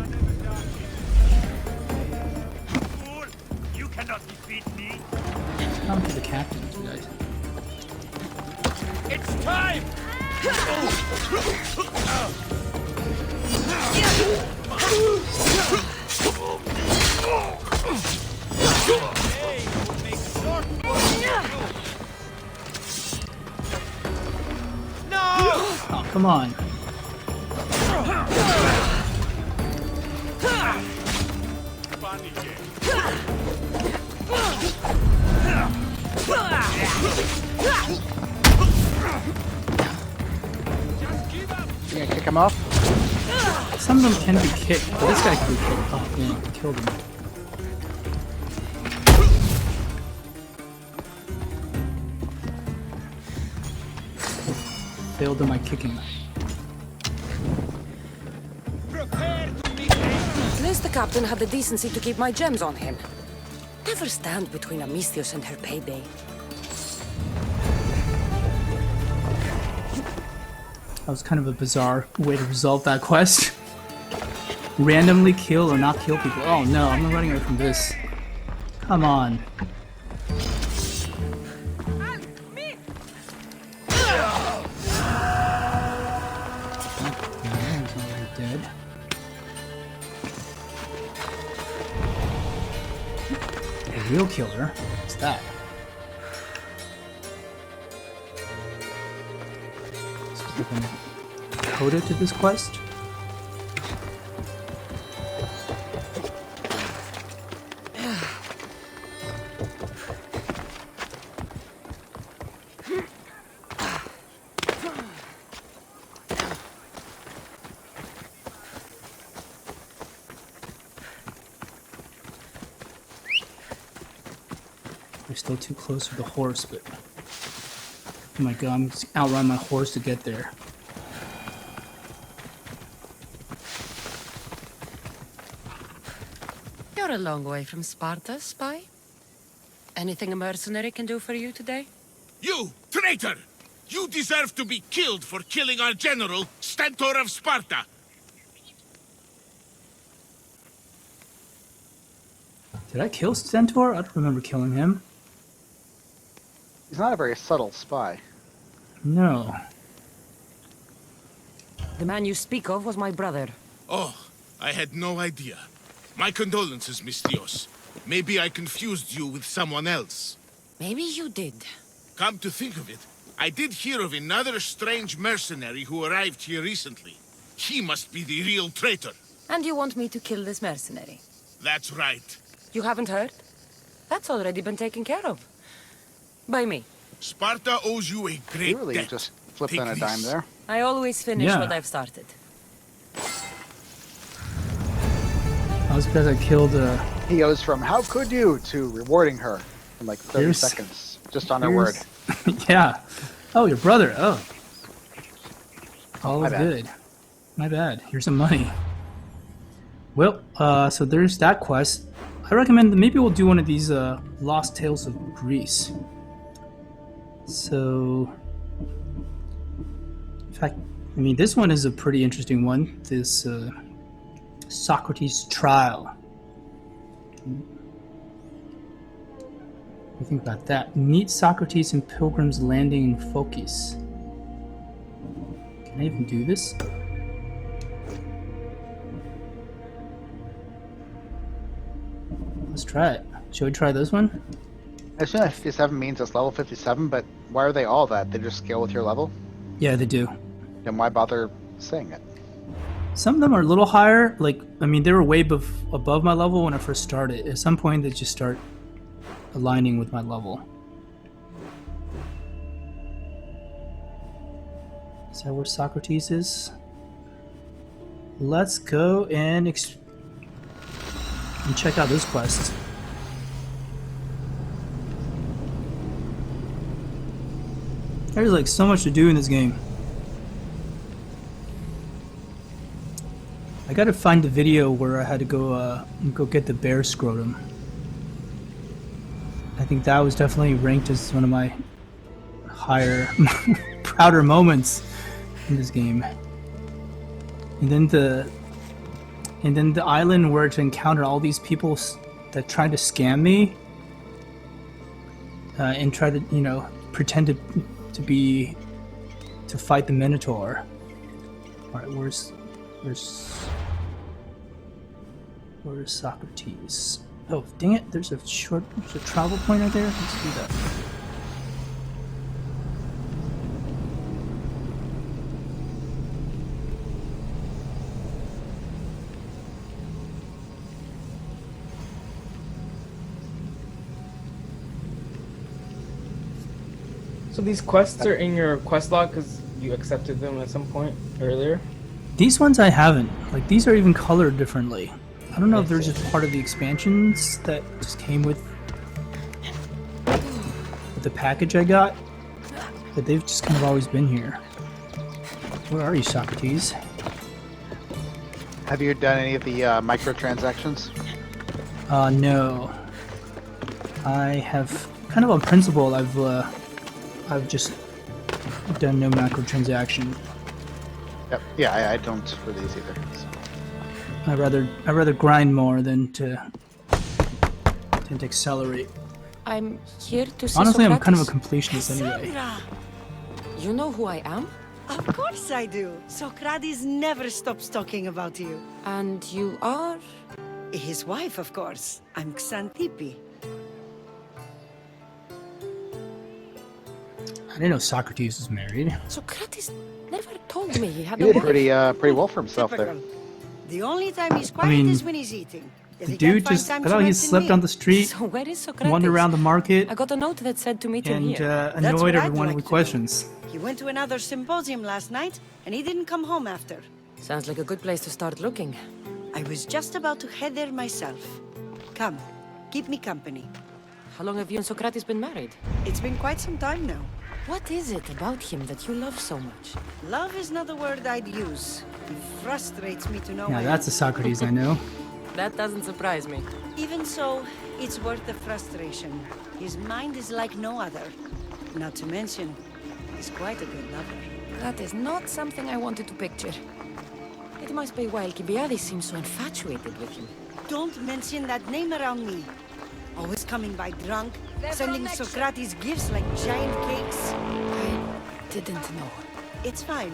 You cannot defeat me. Come to the captain, you guys. It's time. Oh, come on. You gonna kick him off? Some of them can be kicked, but this guy can be kicked. Oh, man, killed him. Failed in my kicking. At least the captain had the decency to keep my gems on him. Never stand between Amistios and her payday. That was kind of a bizarre way to resolve that quest. Randomly kill or not kill people. Oh no, I'm not running away from this. Come on. Dead. A real killer? What's that? Coda to this quest? We're still too close to the horse, but oh my god, I'm just outrun my horse to get there. You're a long way from Sparta, spy. Anything a mercenary can do for you today? You, traitor! You deserve to be killed for killing our general, Stentor of Sparta! Did I kill Stentor? I don't remember killing him. He's not a very subtle spy. No. The man you speak of was my brother. Oh, I had no idea. My condolences, Mistios. Maybe I confused you with someone else. Maybe you did. Come to think of it, I did hear of another strange mercenary who arrived here recently. He must be the real traitor. And you want me to kill this mercenary? That's right. You haven't heard? That's already been taken care of. By me. Sparta owes you a great You really debt. just flipped Take on a this. dime there. I always finish Yeah. what I've started. That was because I killed He goes from "How could you?" to rewarding her in like 30 Here's- seconds, just on her word. yeah. Oh, your brother. Oh. All My is bad. good. My bad. Here's some money. Well, so there's that quest. I recommend that maybe we'll do one of these Lost Tales of Greece. So, in fact, I mean, this one is a pretty interesting one. This Socrates trial. What do you think about that? Meet Socrates in Pilgrim's Landing in Phokis. Can I even do this? Let's try it. Should we try this one? I assume that 57 means it's level 57, but why are they all that? They just scale with your level? Yeah, they do. Then why bother saying it? Some of them are a little higher. Like, I mean, they were way above my level when I first started. At some point, they just start aligning with my level. Is that where Socrates is? Let's go and check out this quest. There's like so much to do in this game. I gotta find the video where I had to go get the bear scrotum. I think that was definitely ranked as one of my higher, prouder moments in this game. And then the island where to encounter all these people that tried to scam me and try to, you know, pretend to fight the Minotaur. All right, where's Socrates? Oh, dang it! There's a travel point right there. Let's do that. So these quests are in your quest log because you accepted them at some point earlier? These ones I haven't. Like, these are even colored differently. I don't know if they're just part of the expansions that just came with the package I got, but they've just kind of always been here. Where are you, Socrates? Have you done any of the microtransactions? No. I have, kind of on principle, I've just done no macro transaction. Yep. Yeah, I don't for these either. So. I'd rather grind more than to accelerate. I'm here to see Honestly, Socrates. I'm kind of a completionist anyway. Cassandra! You know who I am? Of course I do. Socrates never stops talking about you. And you are? His wife, of course. I'm Xantippe. I didn't know Socrates was married. Socrates never told me he had He a did wife. pretty well for himself there. Typical. The only time he's quiet mean, is when he's eating. If The he can't dude find just, time I to thought he mention slept me. on the street, So where is Socrates? wandered around the market, I got a note that said to meet him and here. That's annoyed what I'd everyone like with to know. questions. He went to another symposium last night, and he didn't come home after. Sounds like a good place to start looking. I was just about to head there myself. Come, keep me company. How long have you and Socrates been married? It's been quite some time now. What is it about him that you love so much? Love is not the word I'd use. He frustrates me to no Yeah, end. that's a Socrates I know. That doesn't surprise me. Even so, it's worth the frustration. His mind is like no other. Not to mention, he's quite a good lover. That is not something I wanted to picture. It must be why Alcibiades seems so infatuated with him. Don't mention that name around me. Always coming by drunk, sending Socrates gifts like giant cakes. I didn't know. It's fine.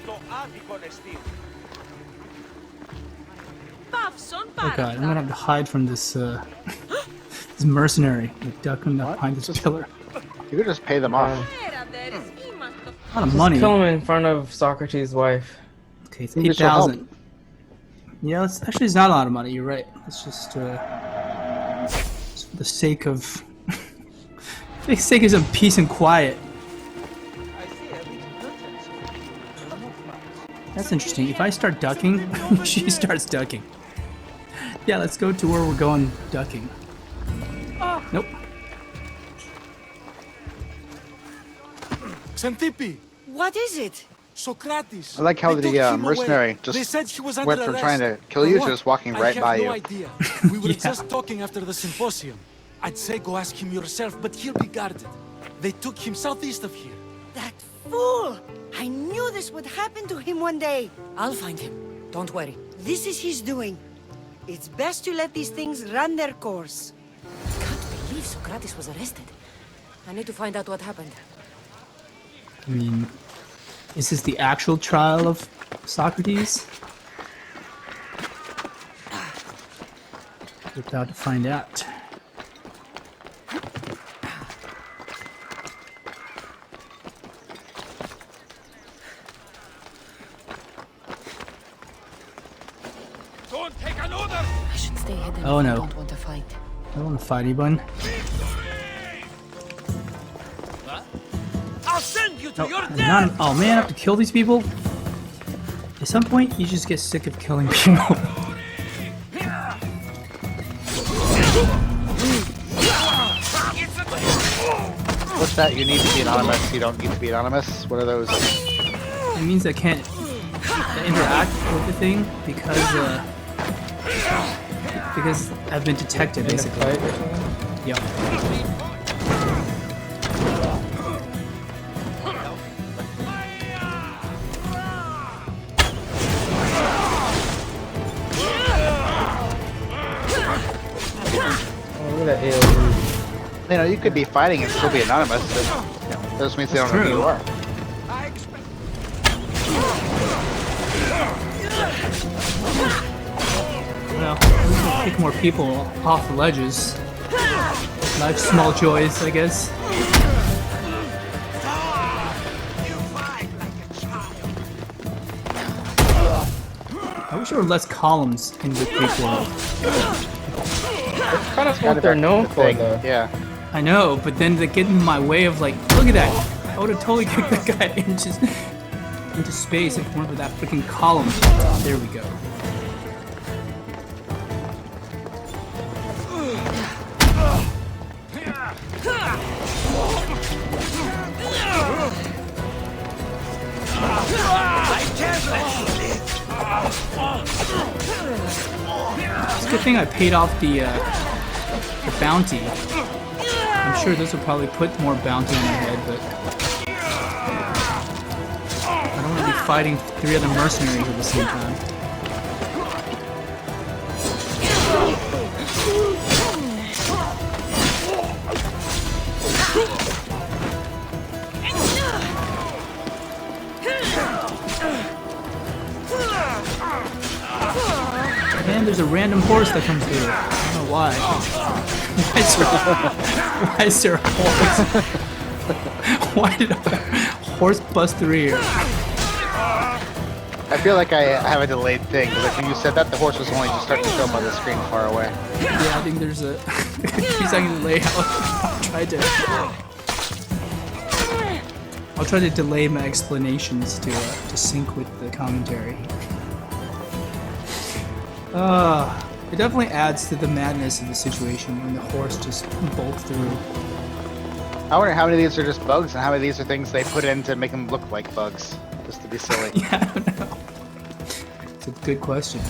Oh god, I'm gonna have to hide from this this mercenary, like ducking behind this pillar. You could just pay them off. A lot of money. Kill him in front of Socrates' wife. Okay, it's Maybe this will help. 8,000. Yeah, it's not a lot of money. You're right. It's just for the sake of for the sake of some peace and quiet. That's interesting. If I start ducking, she starts ducking. Yeah, let's go to where we're going ducking. Nope. Xantippe! What is it? Socrates! I like how They took the him away. mercenary They just said he was went under from trying to arrest. kill you For to what? just walking right by I have you. no idea. We were Yeah. just talking after the symposium. I'd say go ask him yourself, but he'll be guarded. They took him southeast of here. That fool! I knew this would happen to him one day. I'll find him. Don't worry. This is his doing. It's best to let these things run their course. Can't believe Socrates was arrested. I need to find out what happened. I mean, is this the actual trial of Socrates? We're about to find out. Don't take an order! I should stay hidden Oh, if no. I don't want to fight. I don't want to fight anyone. I'll send you to Oh, your I'm death! not, oh man, I have to kill these people? At some point, you just get sick of killing people. What's that? You need to be anonymous. You don't need to be anonymous. What are those? It means I can't interact with the thing because I've been detected, In a basically. fight or something? Yep. Oh, look at that AoE. You know, you could be fighting and still be anonymous. But, that just means they don't know who you are. Well, I'm gonna kick more people off the ledges. Life's small joys, I guess. I wish there were less columns in the Greek world. That's kind of what they're known for, though. Yeah. I know, but then they get in my way of like, look at that! I would have totally kicked that guy into space if it weren't for that freaking column. There we go. It's a good thing I paid off the bounty. I'm sure this will probably put more bounty on my head, but I don't want to be fighting 3 other mercenaries at the same time. And there's a random horse that comes through. I don't know why. Why is there a horse? Why did a horse bust through here? I feel like I have a delayed thing, because like when you said that, the horse was only just starting to show up on the screen far away. Yeah, I think there's a 2-second delay. I'll try to delay my explanations to sync with the commentary. It definitely adds to the madness of the situation when the horse just bolts through. I wonder how many of these are just bugs and how many of these are things they put in to make them look like bugs, just to be silly. Yeah, I don't know. It's a good question.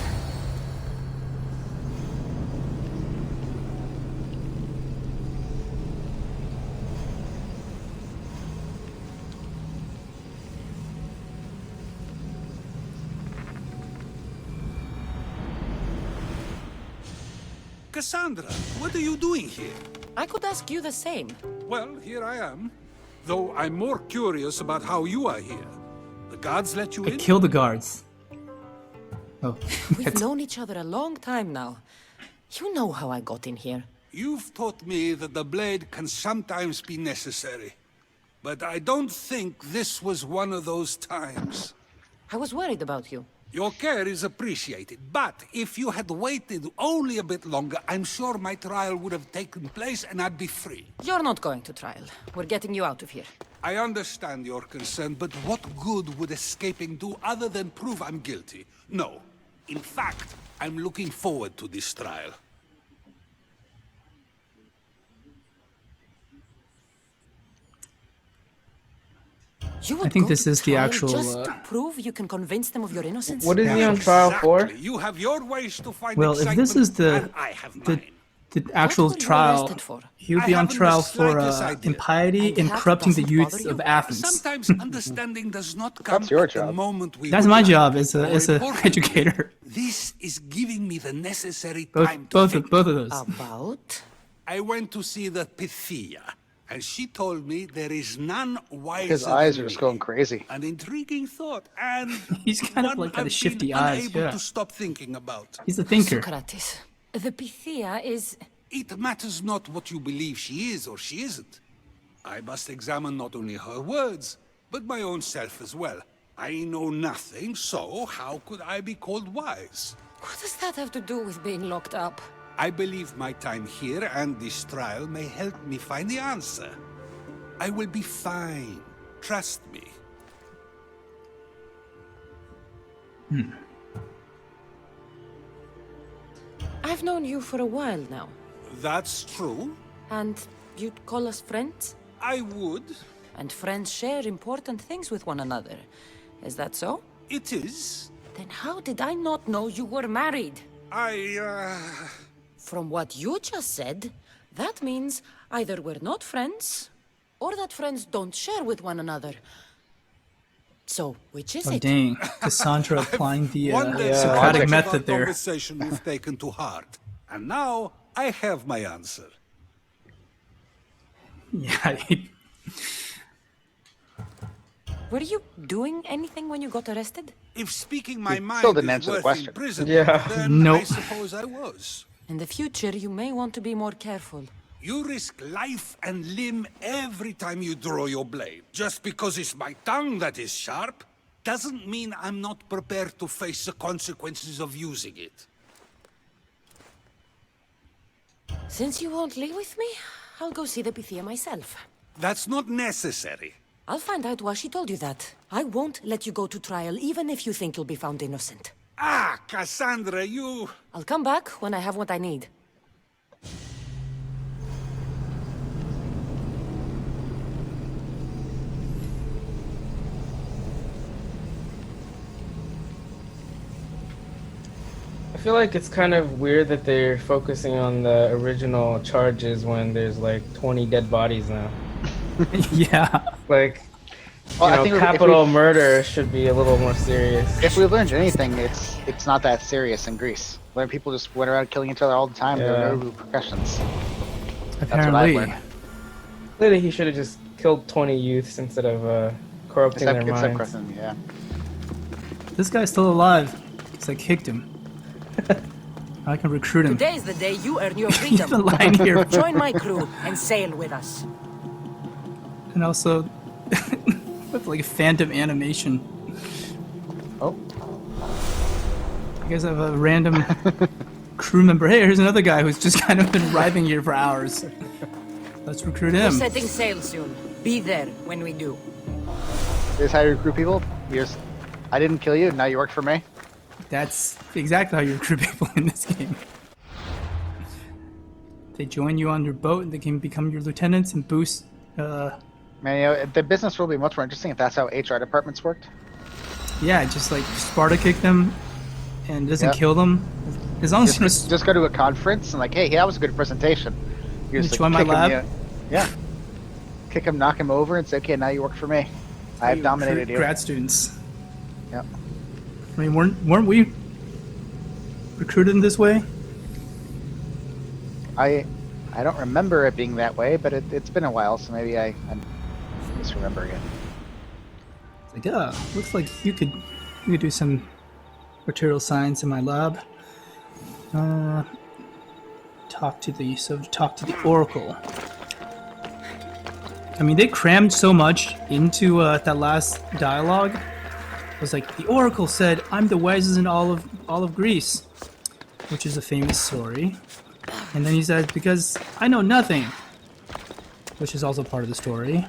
Cassandra, what are you doing here? I could ask you the same. Well, here I am. Though I'm more curious about how you are here. The guards let you I in? killed the guards. Oh, We've known each other a long time now. You know how I got in here. You've taught me that the blade can sometimes be necessary. But I don't think this was one of those times. I was worried about you. Your care is appreciated, but if you had waited only a bit longer, I'm sure my trial would have taken place and I'd be free. You're not going to trial. We're getting you out of here. I understand your concern, but what good would escaping do other than prove I'm guilty? No. In fact, I'm looking forward to this trial. You would I think go this to is the trial actual. just to prove you can convince them of your innocence? What is he on trial for? Exactly. You have your ways to find Well, if this excitement, is the and I have the, mine. the actual were you trial, arrested for? he would I be on haven't the trial for slightest idea. impiety And and that corrupting the doesn't youths bother you? of Athens. Sometimes understanding does not come That's your at the job. moment we That's would my like. job as More a importantly, educator. This is giving me the necessary Both time to think. both of those. About? I went to see the Pythia, and she told me there is none wiser His eyes than are just me. going crazy. An intriguing thought, and He's kind of one like got the I've shifty been eyes. unable Yeah, to stop thinking about. he's a thinker. Socrates. The Pythia is... It matters not what you believe she is or she isn't. I must examine not only her words, but my own self as well. I know nothing, so how could I be called wise? What does that have to do with being locked up? I believe my time here and this trial may help me find the answer. I will be fine. Trust me. I've known you for a while now. That's true. And you'd call us friends? I would. And friends share important things with one another. Is that so? It is. Then how did I not know you were married? From what you just said, that means either we're not friends, or that friends don't share with one another. So, which is Oh it? dang, Cassandra applying the Wondered Socratic much method about there. conversation we've taken to heart. And now I have my answer. Yeah, Were you doing anything when you got arrested? If speaking my mind still didn't is answer the worth question. imprisonment, Yeah. then I Nope. suppose I was. In the future, you may want to be more careful. You risk life and limb every time you draw your blade. Just because it's my tongue that is sharp, doesn't mean I'm not prepared to face the consequences of using it. Since you won't leave with me, I'll go see the Pythia myself. That's not necessary. I'll find out why she told you that. I won't let you go to trial, even if you think you'll be found innocent. Ah, Cassandra, you... I'll come back when I have what I need. I feel like it's kind of weird that they're focusing on the original charges when there's like 20 dead bodies now. yeah. Like, Well, I you think know, if capital we- murder should be a little more serious. If we learned anything, it's not that serious in Greece. When people just went around killing each other all the time, there Yeah. were no repercussions. That's what I've Apparently. learned. Clearly, he should have just killed 20 youths instead of corrupting their Except minds. Kristen, yeah. This guy's still alive. Because I kicked him. I can recruit him. Today's the day you earn your He's freedom. been lying here. Join my crew and sail with us. And also, with like a phantom animation. Oh. You guys have a random crew member. Hey, here's another guy who's just kind of been arriving here for hours. Let's recruit We're him. setting sail soon. Be there when we do. This is how you recruit people? I didn't kill you, now you work for me? That's exactly how you recruit people in this game. They join you on your boat and they can become your lieutenants and boost. Man, you know, the business will be much more interesting if that's how HR departments worked. Yeah, just like Sparta kick them and doesn't Yeah. kill them. As long as you Just go to a conference and like, hey, that was a good presentation. You You just join my kick 'em, lab? yeah. Kick him, knock him over, and say, okay, now you work for me. I have dominated you. grad students. Yep. I mean, weren't we recruited in this way? I don't remember it being that way, but it's been a while, so maybe I'm misremembering it. Like, looks like you could do some material science in my lab. Talk to the Oracle. I mean, they crammed so much into that last dialogue. It was like the Oracle said, "I'm the wisest in all of Greece," which is a famous story. And then he says, "Because I know nothing," which is also part of the story.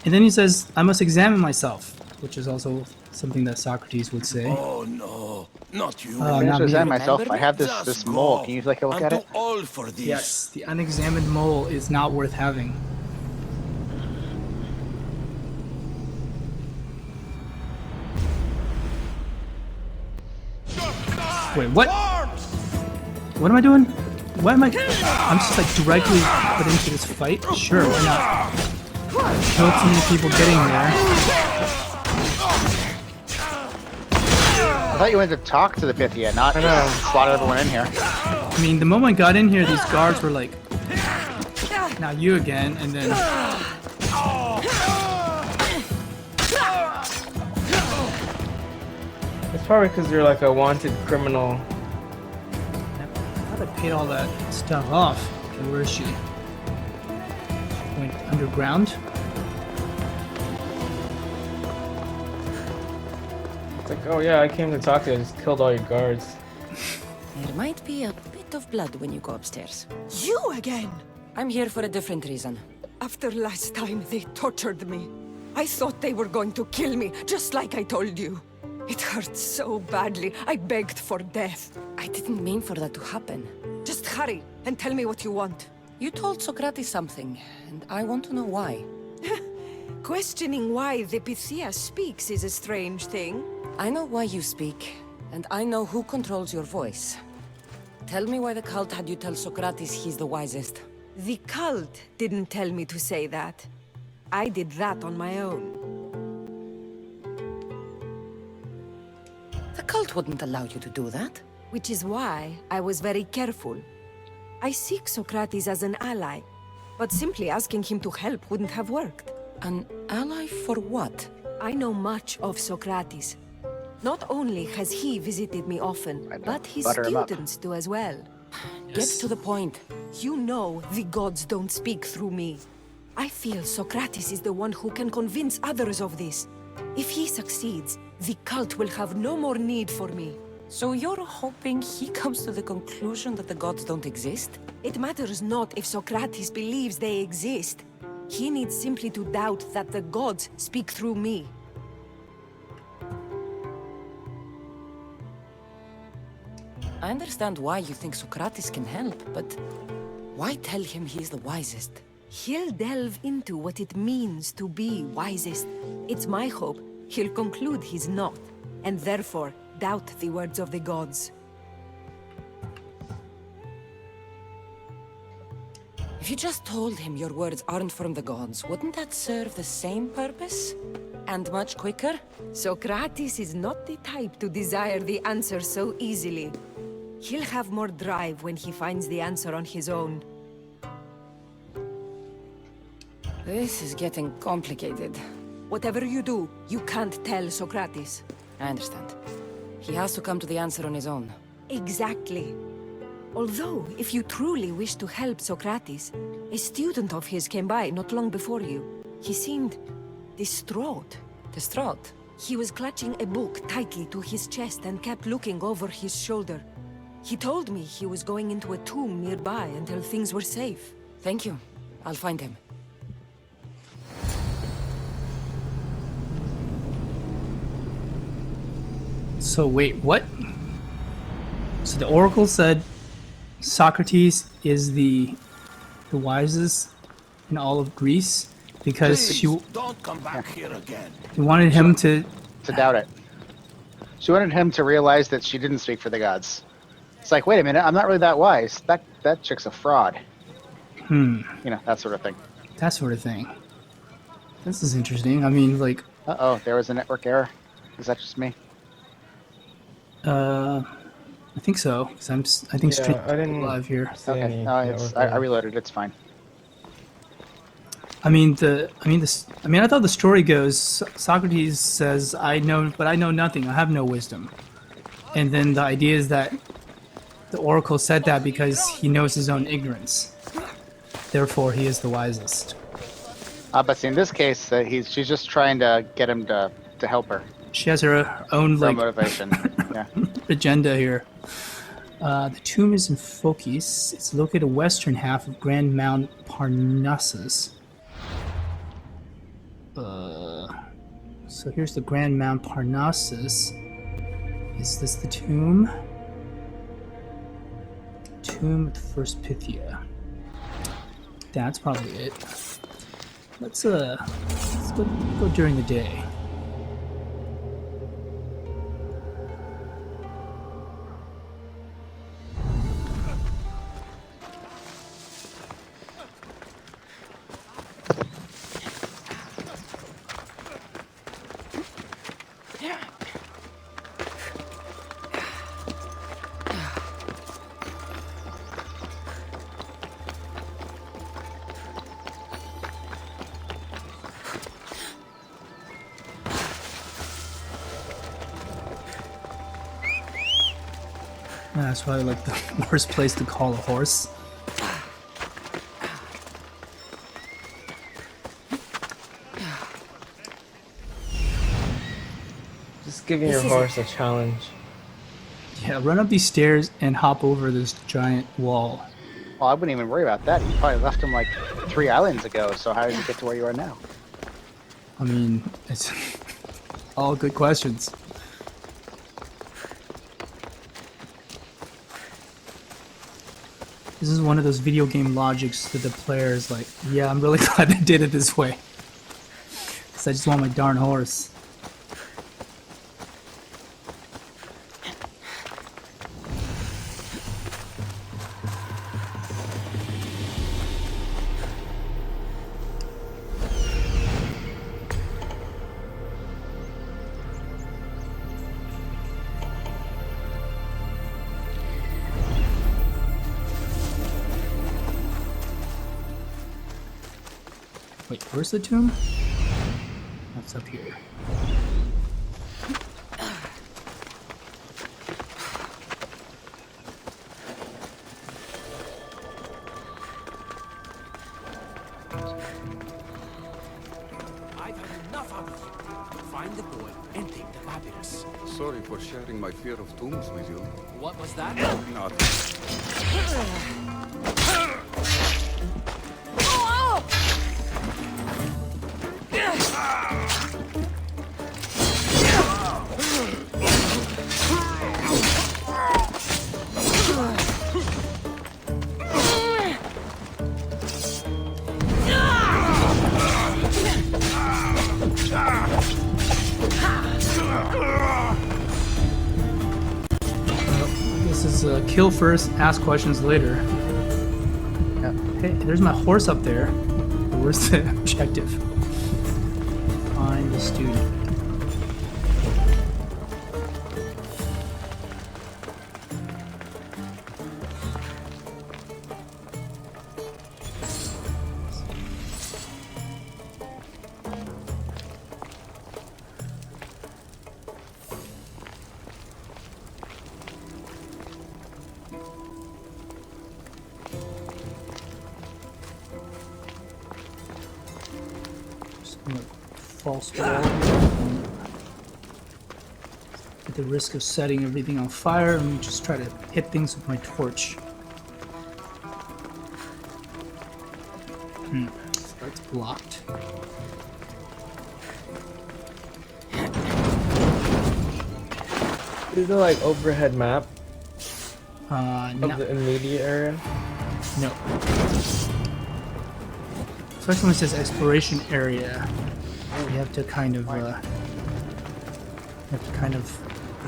And then he says, "I must examine myself," which is also something that Socrates would say. Oh no, not you. Oh, I'm not to me. examine myself. I have Just this mole. go Can you take a look and at do it? all for this. Yes, the unexamined mole is not worth having. Wait, what? What am I doing? Why am I? I'm just like directly put into this fight? Sure, why not? Killed so many people getting there. I thought you wanted to talk to the Pythia, not just slaughter everyone in here. I mean, the moment I got in here, these guards were like, now you again, and then... It's probably because you're like a wanted criminal. I thought I paid all that stuff off. Okay, where is she? Went underground? It's like, oh yeah, I came to talk to you. I just killed all your guards. There might be a bit of blood when you go upstairs. You again? I'm here for a different reason. After last time, they tortured me. I thought they were going to kill me, just like I told you. It hurt so badly, I begged for death. I didn't mean for that to happen. Just hurry, and tell me what you want. You told Socrates something, and I want to know why. Questioning why the Pythia speaks is a strange thing. I know why you speak, and I know who controls your voice. Tell me why the cult had you tell Socrates he's the wisest. The cult didn't tell me to say that. I did that on my own. The cult wouldn't allow you to do that. Which is why I was very careful. I seek Socrates as an ally, but simply asking him to help wouldn't have worked. An ally for what? I know much of Socrates. Not only has he visited me often, but his students do as well. Get to the point. You know the gods don't speak through me. I feel Socrates is the one who can convince others of this. If he succeeds, the cult will have no more need for me. So you're hoping he comes to the conclusion that the gods don't exist? It matters not if Socrates believes they exist. He needs simply to doubt that the gods speak through me. I understand why you think Socrates can help, but why tell him he's the wisest? He'll delve into what it means to be wisest. It's my hope he'll conclude he's not, and therefore doubt the words of the gods. If you just told him your words aren't from the gods, wouldn't that serve the same purpose? And much quicker? Socrates is not the type to desire the answer so easily. He'll have more drive when he finds the answer on his own. This is getting complicated. Whatever you do, you can't tell Socrates. I understand. He has to come to the answer on his own. Exactly. Although, if you truly wish to help Socrates, a student of his came by not long before you. He seemed distraught. Distraught? He was clutching a book tightly to his chest and kept looking over his shoulder. He told me he was going into a tomb nearby until things were safe. Thank you. I'll find him. So wait, what? So the oracle said Socrates is the wisest in all of Greece because Please, don't come back here again. She wanted him to doubt it. She wanted him to realize that she didn't speak for the gods. It's like, wait a minute, I'm not really that wise. That chick's a fraud. You know, that sort of thing. That sort of thing. This is interesting. I mean, like... Uh-oh, there was a network error. Is that just me? I think so. Because I think Street live here. Okay, no, I reloaded. It's fine. I thought the story goes, Socrates says, I know, but I know nothing. I have no wisdom. And then the idea is that the oracle said that because he knows his own ignorance. Therefore, he is the wisest. But see, in this case, she's just trying to get him to help her. She has her own motivation. Yeah. Agenda here. The tomb is in Phokis. It's located western half of Grand Mount Parnassus. So here's the Grand Mount Parnassus. Is this the tomb? Tomb of the first Pythia. That's probably it. Let's go during the day. That's probably like the worst place to call a horse. Just giving your horse a challenge. Yeah, run up these stairs and hop over this giant wall. Well, I wouldn't even worry about that. You probably left him like 3 islands ago, so how did you get to where you are now? I mean, it's all good questions. This is one of those video game logics that the player is like, yeah, I'm really glad they did it this way. Because I just want my darn horse. Wait, where's the tomb? That's up here. I've had enough out of you. Find the boy and take the papyrus. Sorry for sharing my fear of tombs with you. What was that? Nothing. This is kill first, ask questions later. Yeah. Hey, there's my horse up there. Where's the objective? Find the student. False wall. At the risk of setting everything on fire, let me just try to hit things with my torch. That's blocked. Is there like overhead map No. of the immediate area? No. Especially when it says exploration area, you have to kind of,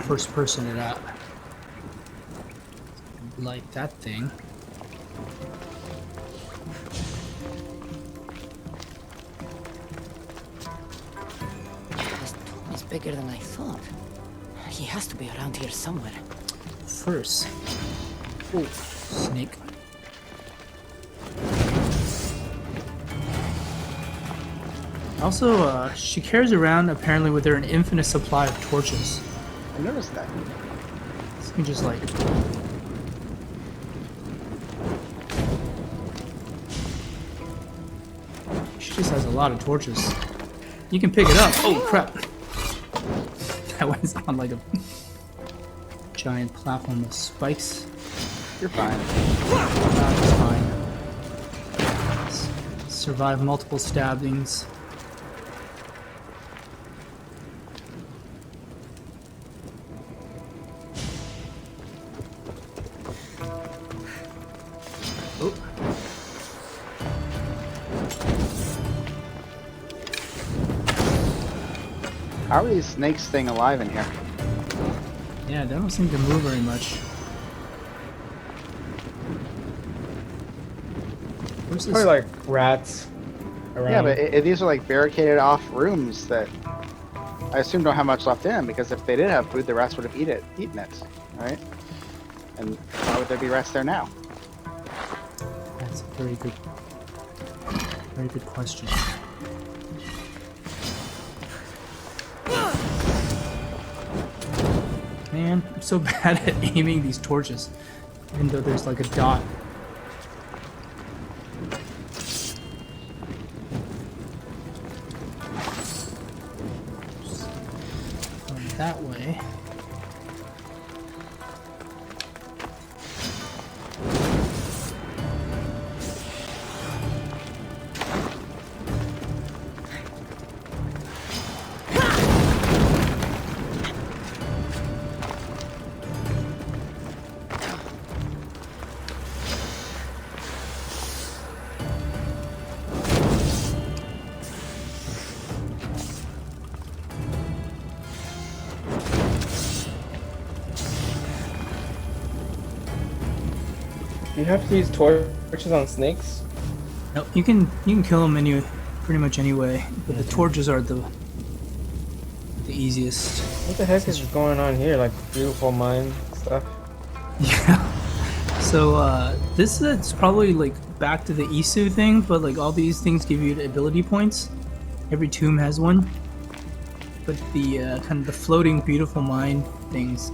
first person it out. Light that thing. This tomb is bigger than I thought. He has to be around here somewhere. First. Oh, snake. Also, she carries around apparently with her an infinite supply of torches. I noticed that. So you can just like... She just has a lot of torches. You can pick it up. Oh crap! That one's on like a giant platform with spikes. You're fine. It's fine. Survive multiple stabbings. Oh. How are these snakes staying alive in here? Yeah, they don't seem to move very much. Where's this? Probably like rats around. Yeah, but these are like barricaded off rooms that I assume don't have much left in them, because if they did have food, the rats would have eaten it, right? And why would there be rats there now? That's a very good question. Man, I'm so bad at aiming these torches, even though there's like a dot. Going that way. You have to use torches on snakes? No, you can kill them pretty much anyway, but the torches are the easiest. What the heck is going on here? Like beautiful mind stuff? Yeah. So this is probably like back to the Isu thing, but like all these things give you ability points. Every tomb has one. But the kind of the floating beautiful mind things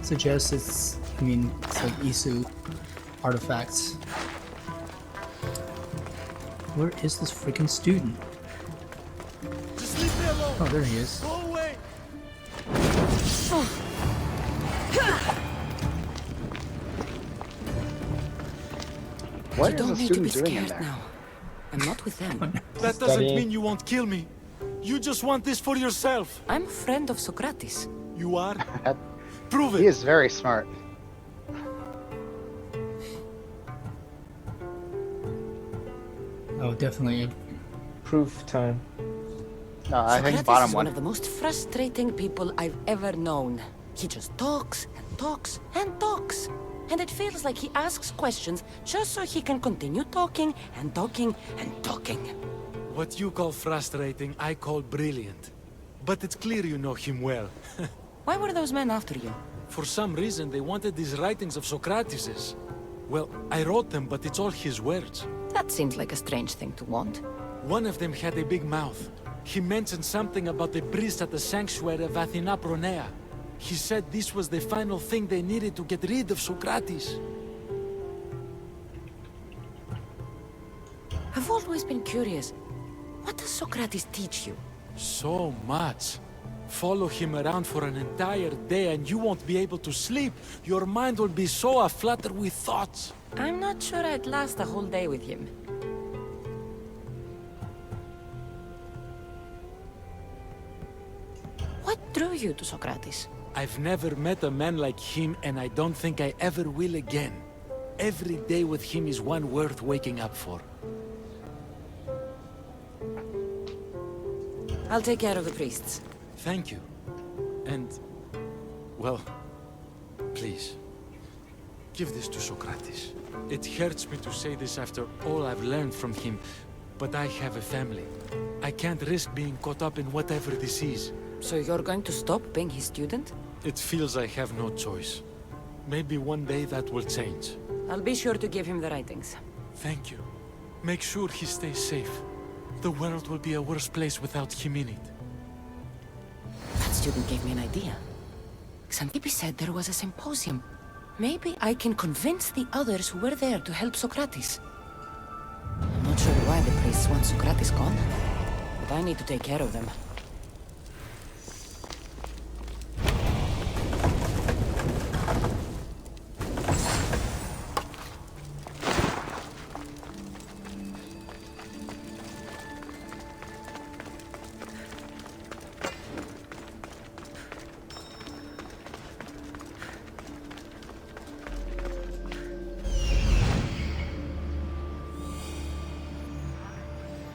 suggests it's like Isu artifacts. Where is this freaking student? Just leave me alone. Oh, there he is. Go away. What You is don't the need to be student doing in scared there? now. I'm not with them. That doesn't Studying. mean you won't kill me. You just want this for yourself. I'm a friend of Socrates. You are? That- Prove He it. is very smart. Oh, definitely. Proof time. No, I think Socrates bottom is one. one of the most frustrating people I've ever known. He just talks and talks and talks. And it feels like he asks questions just so he can continue talking and talking and talking. What you call frustrating, I call brilliant. But it's clear you know him well. Why were those men after you? For some reason, they wanted these writings of Socrates's. Well, I wrote them, but it's all his words. That seems like a strange thing to want. One of them had a big mouth. He mentioned something about the priest at the sanctuary of Athena Pronea. He said this was the final thing they needed to get rid of Socrates. I've always been curious. What does Socrates teach you? So much. Follow him around for an entire day and you won't be able to sleep. Your mind will be so aflutter with thoughts. I'm not sure I'd last a whole day with him. What drew you to Socrates? I've never met a man like him and I don't think I ever will again. Every day with him is one worth waking up for. I'll take care of the priests. Thank you. And, well, please, give this to Socrates. It hurts me to say this after all I've learned from him, but I have a family. I can't risk being caught up in whatever this is. So you're going to stop being his student? It feels I have no choice. Maybe one day that will change. I'll be sure to give him the writings. Thank you. Make sure he stays safe. The world will be a worse place without him in it. That student gave me an idea. Xantippe said there was a symposium. Maybe I can convince the others who were there to help Socrates. I'm not sure why the priests want Socrates gone, but I need to take care of them.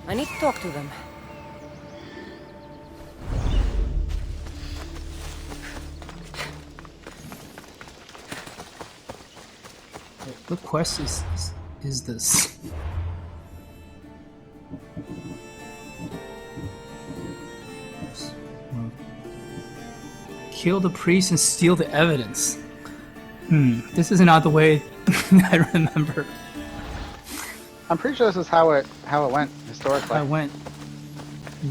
I need to talk to them. What quest is this? Kill the priest and steal the evidence. This is not the way I remember. I'm pretty sure this is how it went historically. I went.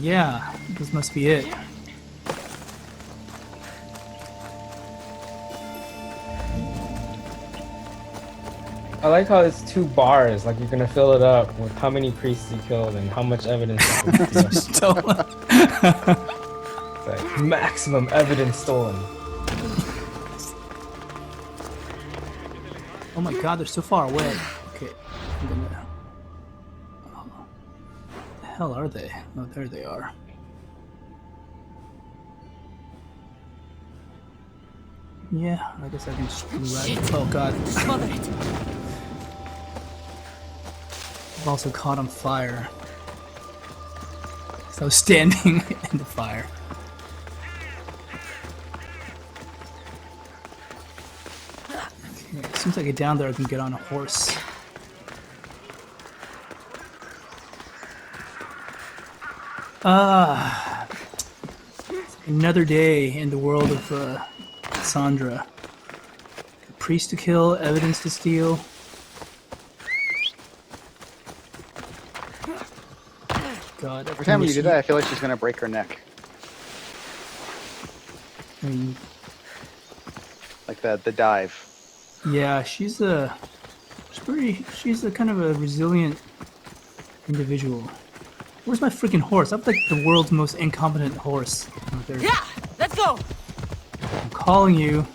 Yeah, this must be it. I like how it's 2 bars. Like you're gonna fill it up with how many priests you killed and how much evidence you steal. It's like maximum evidence stolen. Oh my god, they're so far away. Okay, I'm gonna... the hell are they? Oh, there they are. Yeah, I guess I can just run. Oh god. Smother it. I've also caught on fire. So I was standing in the fire. Okay, as soon as I get down there, I can get on a horse. Another day in the world of Sandra. A priest to kill, evidence to steal. God, Every time you do that, I feel like she's gonna break her neck. I mean, like the dive. yeah, she's a kind of a resilient individual. Where's my freaking horse? I'm like the world's most incompetent horse out there. Yeah, let's go. I'm calling you.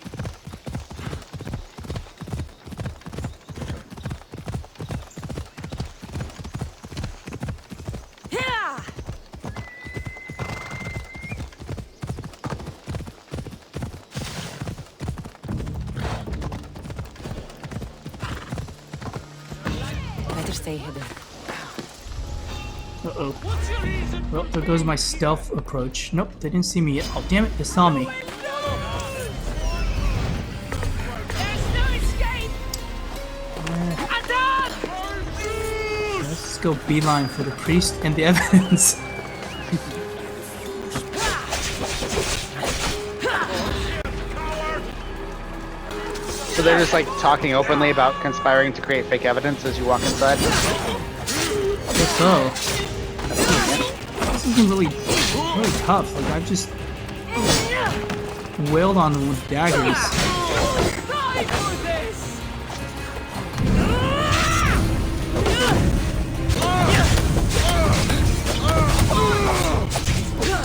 Better stay hidden. Uh-oh. Well, there goes my stealth approach. Nope, they didn't see me yet. Oh, damn it, they saw me. Let's go beeline for the priest and the evidence. So they're just like talking openly about conspiring to create fake evidence as you walk inside? I guess so. This isn't really tough. Like, I've just wailed on them with daggers.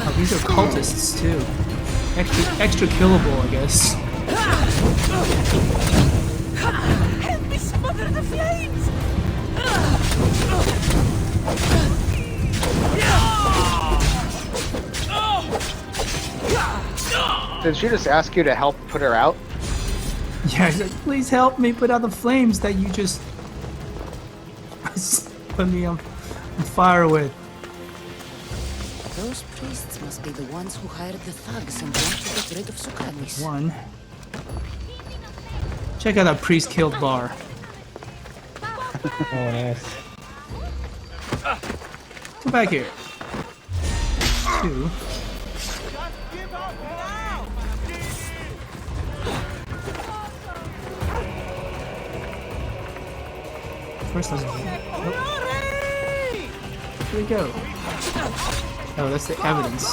Oh, these are cultists too. Extra killable, I guess. Help me smother the flames! Did she just ask you to help put her out? Yeah, he's like, please help me put out the flames that you just put me on fire with. Those priests must be the ones who hired the thugs and want to get rid of Socrates. One. Check out that priest killed bar. Oh, nice. Come back here. 2. First, let's. Oh. Where'd we go? Oh, that's the evidence.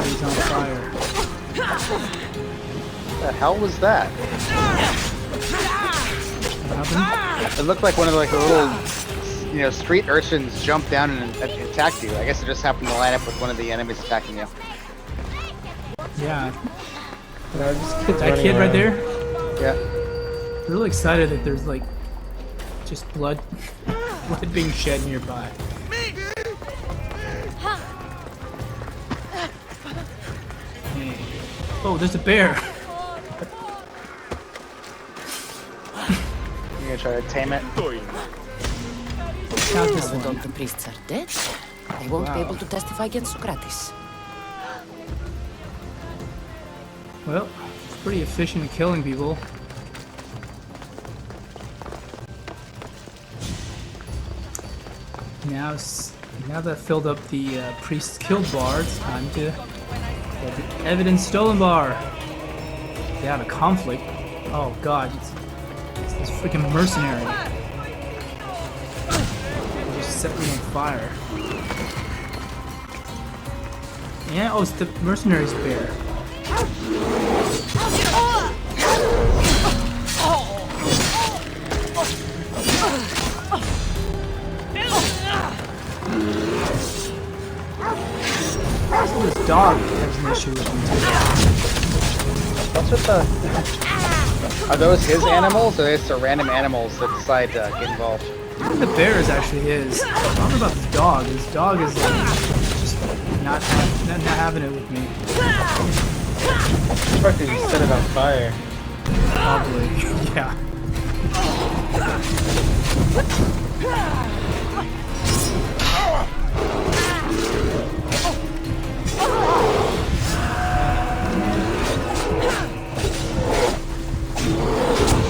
He's on fire. What the hell was that? What happened? It looked like one of the little, street urchins jumped down and attacked you. I guess it just happened to line up with one of the enemies attacking you. Yeah. No, just kids That running kid right around. there? Yeah. I'm really excited that there's like just blood being shed nearby. Oh, there's a bear. You're gonna try to tame it? Not this Now that all one. the priests are dead, they won't be Wow. able to testify against Socrates. Well, it's pretty efficient at killing people. Now that I've filled up the priest's killed bar, it's time to get the evidence stolen bar. They have a conflict. Oh god, it's this freaking mercenary. They just set me on fire. Yeah, oh, it's the mercenary's bear. So this dog has an issue with me too. What's with the... Are those his animals, or are they just random animals that decide to get involved? I think the bear is actually his. I don't know about this dog. This dog is just not having it with me. Fucking just set it on fire. Probably, yeah.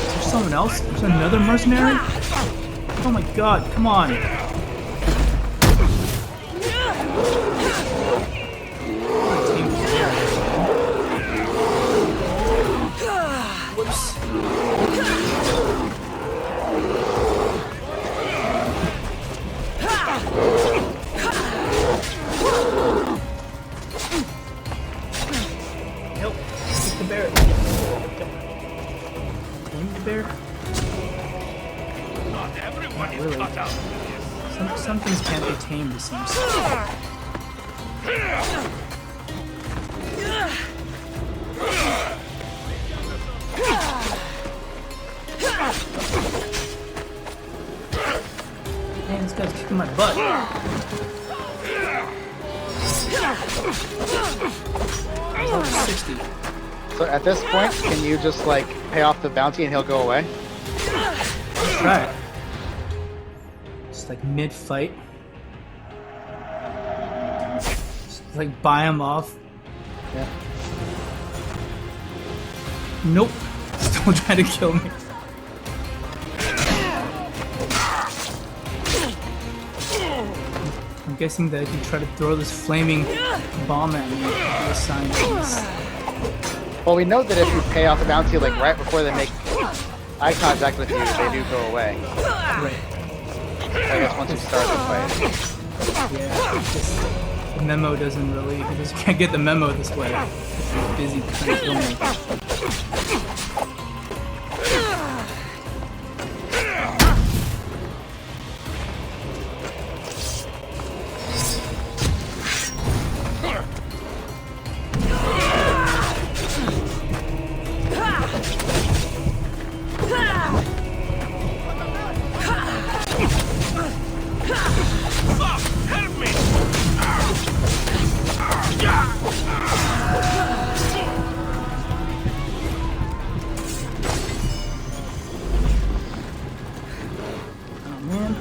Is there someone else? There's another mercenary? Oh my god, come on. Nope. Get the bear. Tame the bear? Not everyone Not is really. cut out. Some things can't be tamed, it seems. Man, this guy's kicking my butt. He's over 60. So at this point, can you just like pay off the bounty and he'll go away? Let's try it. Just like mid-fight. Just like buy him off. Yeah. Nope. Still trying to kill me. I'm guessing that if you try to throw this flaming bomb at me, it'll assign things. Well, we know that if you pay off the bounty like right before they make eye contact with you, they do go away. Right. I guess once you start the fight. Yeah. The memo doesn't really. You just can't get the memo this way. He's busy trying to kill me. Help me! Oh man.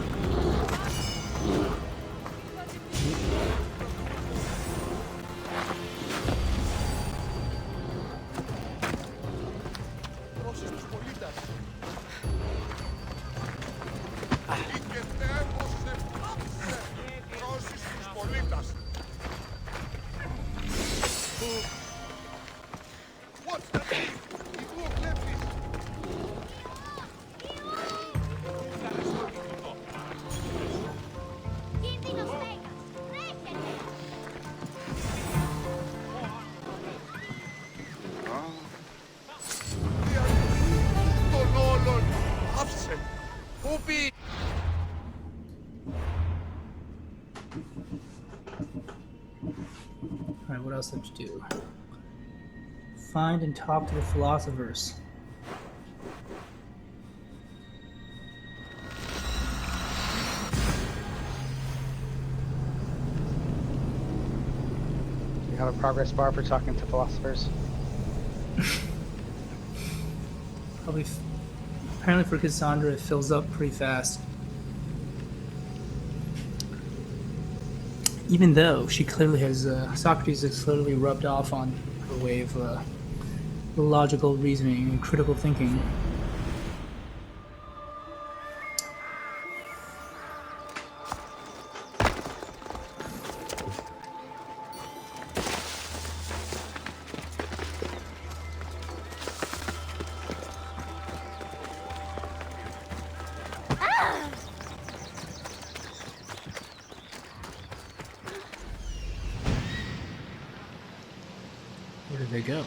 Alright, what else have to do? Find and talk to the philosophers. You have a progress bar for talking to philosophers? Probably, apparently for Cassandra, it fills up pretty fast. Even though she clearly has, Socrates has clearly rubbed off on her way of logical reasoning and critical thinking. Where did they go?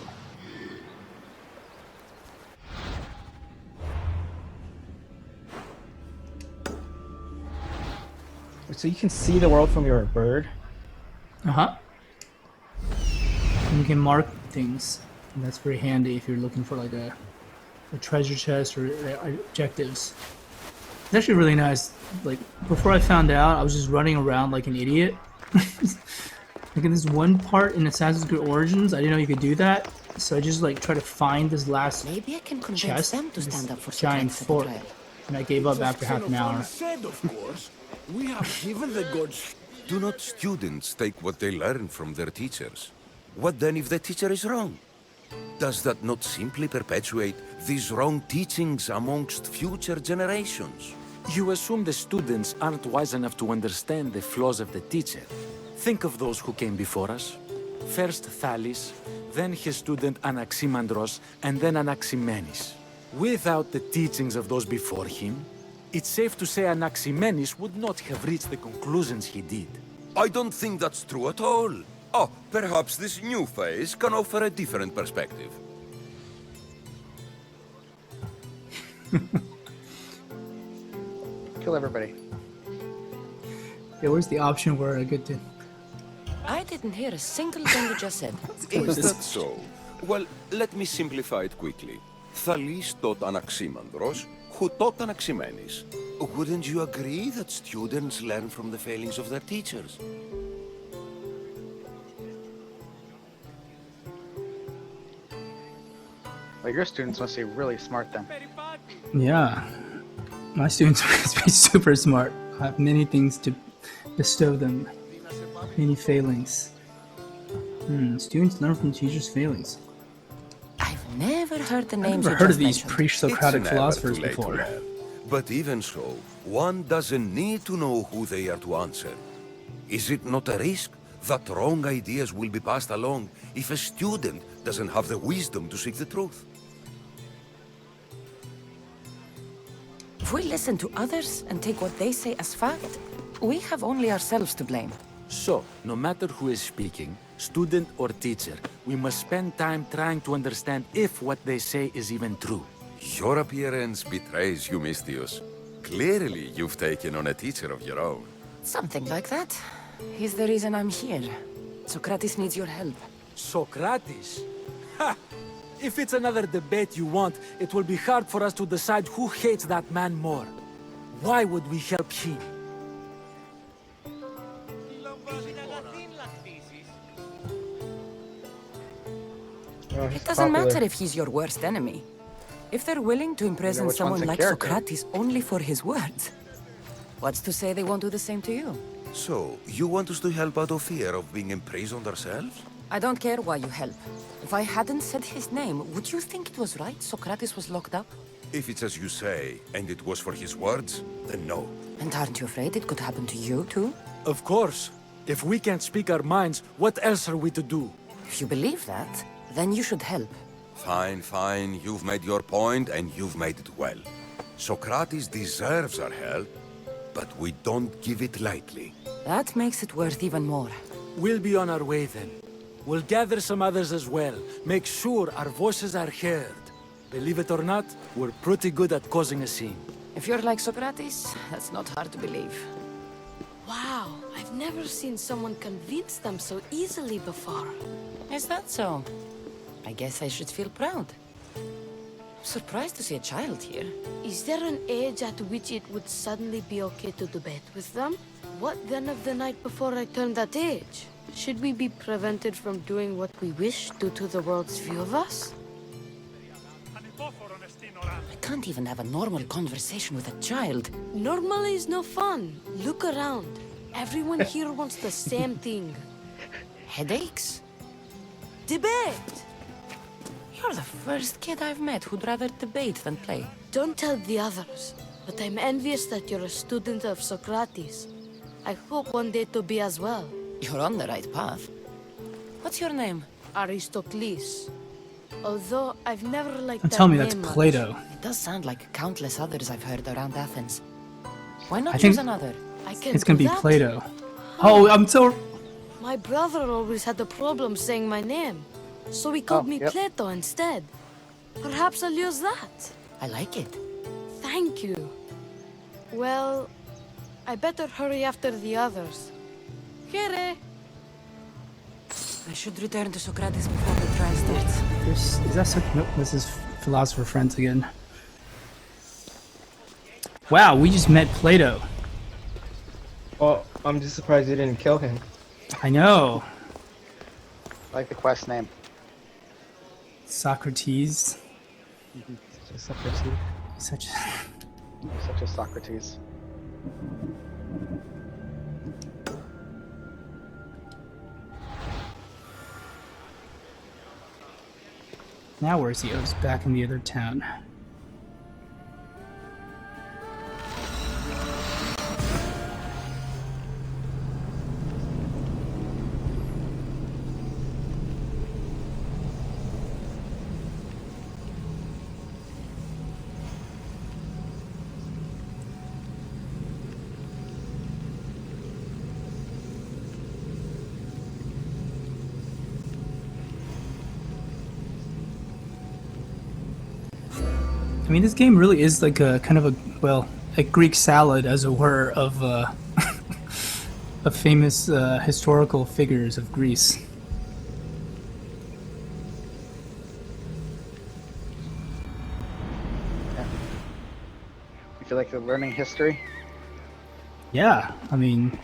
So you can see the world from your bird. Uh-huh. And you can mark things, and that's very handy if you're looking for like a treasure chest or objectives. It's actually really nice. Like, before I found out, I was just running around like an idiot. Like in this one part in Assassin's Creed Origins, I didn't know you could do that. So I just like try to find this last Maybe I can convince chest, them to stand up for giant Socrates at the fort, trial. and I gave up after half an hour. Said, of course, we have given the gods. Do not students take what they learn from their teachers? What then if the teacher is wrong? Does that not simply perpetuate these wrong teachings amongst future generations? You assume the students aren't wise enough to understand the flaws of the teacher. Think of those who came before us. First Thales, then his student Anaximandros, and then Anaximenes. Without the teachings of those before him, it's safe to say Anaximenes would not have reached the conclusions he did. I don't think that's true at all. Oh, perhaps this new phase can offer a different perspective. Kill everybody. Yeah, where's the option where I get to... I didn't hear a single thing you just said. Is that so? Well, let me simplify it quickly. Thales taught Anaximandros, who taught Anaximenes. Wouldn't you agree that students learn from the failings of their teachers? Well, your students must be really smart then. Yeah. My students must be super smart. I have many things to bestow them. Many failings. Students learn from teachers' failings. I've never heard the I've names never you heard just of these mentioned. pre-Socratic It's never philosophers too late to before. learn. But even so, one doesn't need to know who they are to answer. Is it not a risk that wrong ideas will be passed along if a student doesn't have the wisdom to seek the truth? If we listen to others and take what they say as fact, we have only ourselves to blame. So, no matter who is speaking, student or teacher, we must spend time trying to understand if what they say is even true. Your appearance betrays you, Mystius. Clearly, you've taken on a teacher of your own. Something like that. He's the reason I'm here. Socrates needs your help. Socrates? Ha! If it's another debate you want, it will be hard for us to decide who hates that man more. Why would we help him? It doesn't matter if he's your worst enemy. If they're willing to imprison which one's someone a like character. Socrates only for his words, what's to say they won't do the same to you? So, you want us to help out of fear of being imprisoned ourselves? I don't care why you help. If I hadn't said his name, would you think it was right Socrates was locked up? If it's as you say, and it was for his words, then no. And aren't you afraid it could happen to you too? Of course. If we can't speak our minds, what else are we to do? If you believe that, then you should help. Fine, fine. You've made your point, and you've made it well. Socrates deserves our help, but we don't give it lightly. That makes it worth even more. We'll be on our way then. We'll gather some others as well. Make sure our voices are heard. Believe it or not, we're pretty good at causing a scene. If you're like Socrates, that's not hard to believe. Wow, I've never seen someone convince them so easily before. Is that so? I guess I should feel proud. I'm surprised to see a child here. Is there an age at which it would suddenly be okay to debate with them? What then of the night before I turned that age? Should we be prevented from doing what we wish due to the world's view of us? I can't even have a normal conversation with a child. Normal is no fun. Look around. Everyone here wants the same thing. Headaches? Debate! You're the first kid I've met who'd rather debate than play. Don't tell the others, but I'm envious that you're a student of Socrates. I hope one day to be as well. You're on the right path. What's your name? Aristocles. Although I've never liked Don't that tell me that's name much. Plato. It does sound like countless others I've heard around Athens. Why not I think choose another? I can it's gonna do be that. Plato. Oh, I'm so. My brother always had a problem saying my name, so he called me yep. Plato instead. Perhaps I'll use that. I like it. Thank you. Well, I better hurry after the others. Here. I should return to Socrates before the trial starts. Is that so? Nope, this is Philosopher Friends again. Wow, we just met Plato. Well, I'm just surprised you didn't kill him. I know. I like the quest name. Socrates. Just Socrates. Such. Such a Socrates. Now where's he? Oh, he's back in the other town. I mean, this game really is like a kind of a, well, a Greek salad, as it were, of of famous historical figures of Greece. You feel like you're learning history? Yeah, I mean,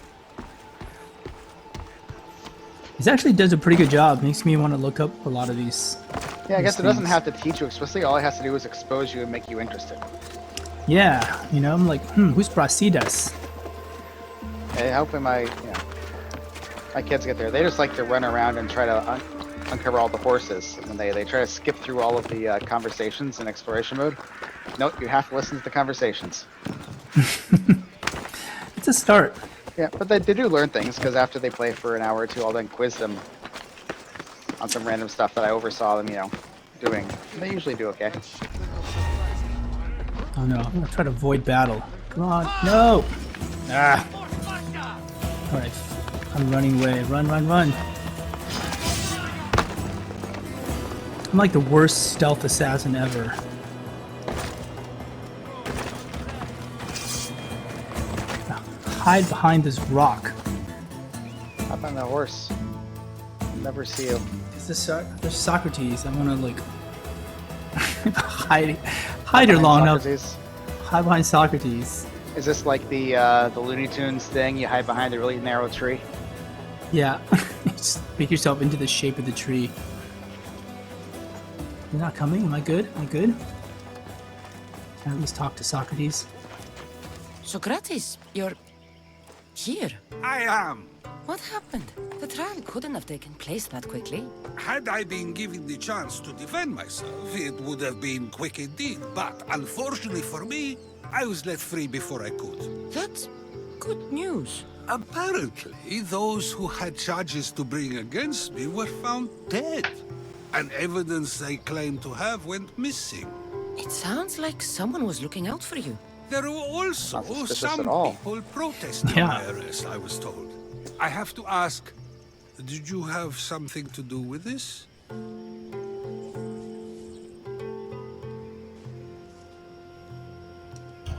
it actually does a pretty good job. Makes me want to look up a lot of these. Yeah, I guess it doesn't things. have to teach you explicitly. All it has to do is expose you and make you interested. Yeah, you know, I'm like, who's Brasidas? Hey, hopefully my kids get there. They just like to run around and try to uncover all the horses, and they try to skip through all of the conversations in exploration mode. Nope, you have to listen to the conversations. It's a start. Yeah, but they do learn things, because after they play for an hour or two, I'll then quiz them on some random stuff that I oversaw them, doing. They usually do okay. Oh no, I'm gonna try to avoid battle. Come on, no! Ah! Alright, I'm running away. Run, run, run! I'm like the worst stealth assassin ever. Hide behind this rock. Hop on the horse. I'll never see you. There's Socrates. I wanna like hide her long enough. Hide behind Socrates. Is this like the Looney Tunes thing? You hide behind a really narrow tree? Yeah. Just make yourself into the shape of the tree. You're not coming? Am I good? Am I good? Can I at least talk to Socrates? Socrates, you're here. I am. What happened? The trial couldn't have taken place that quickly. Had I been given the chance to defend myself, it would have been quick indeed. But unfortunately for me, I was let free before I could. That's good news. Apparently, those who had charges to bring against me were found dead. And evidence they claimed to have went missing. It sounds like someone was looking out for you. There were also Not suspicious some at all. people protesting Yeah. my arrest, I was told. I have to ask, did you have something to do with this?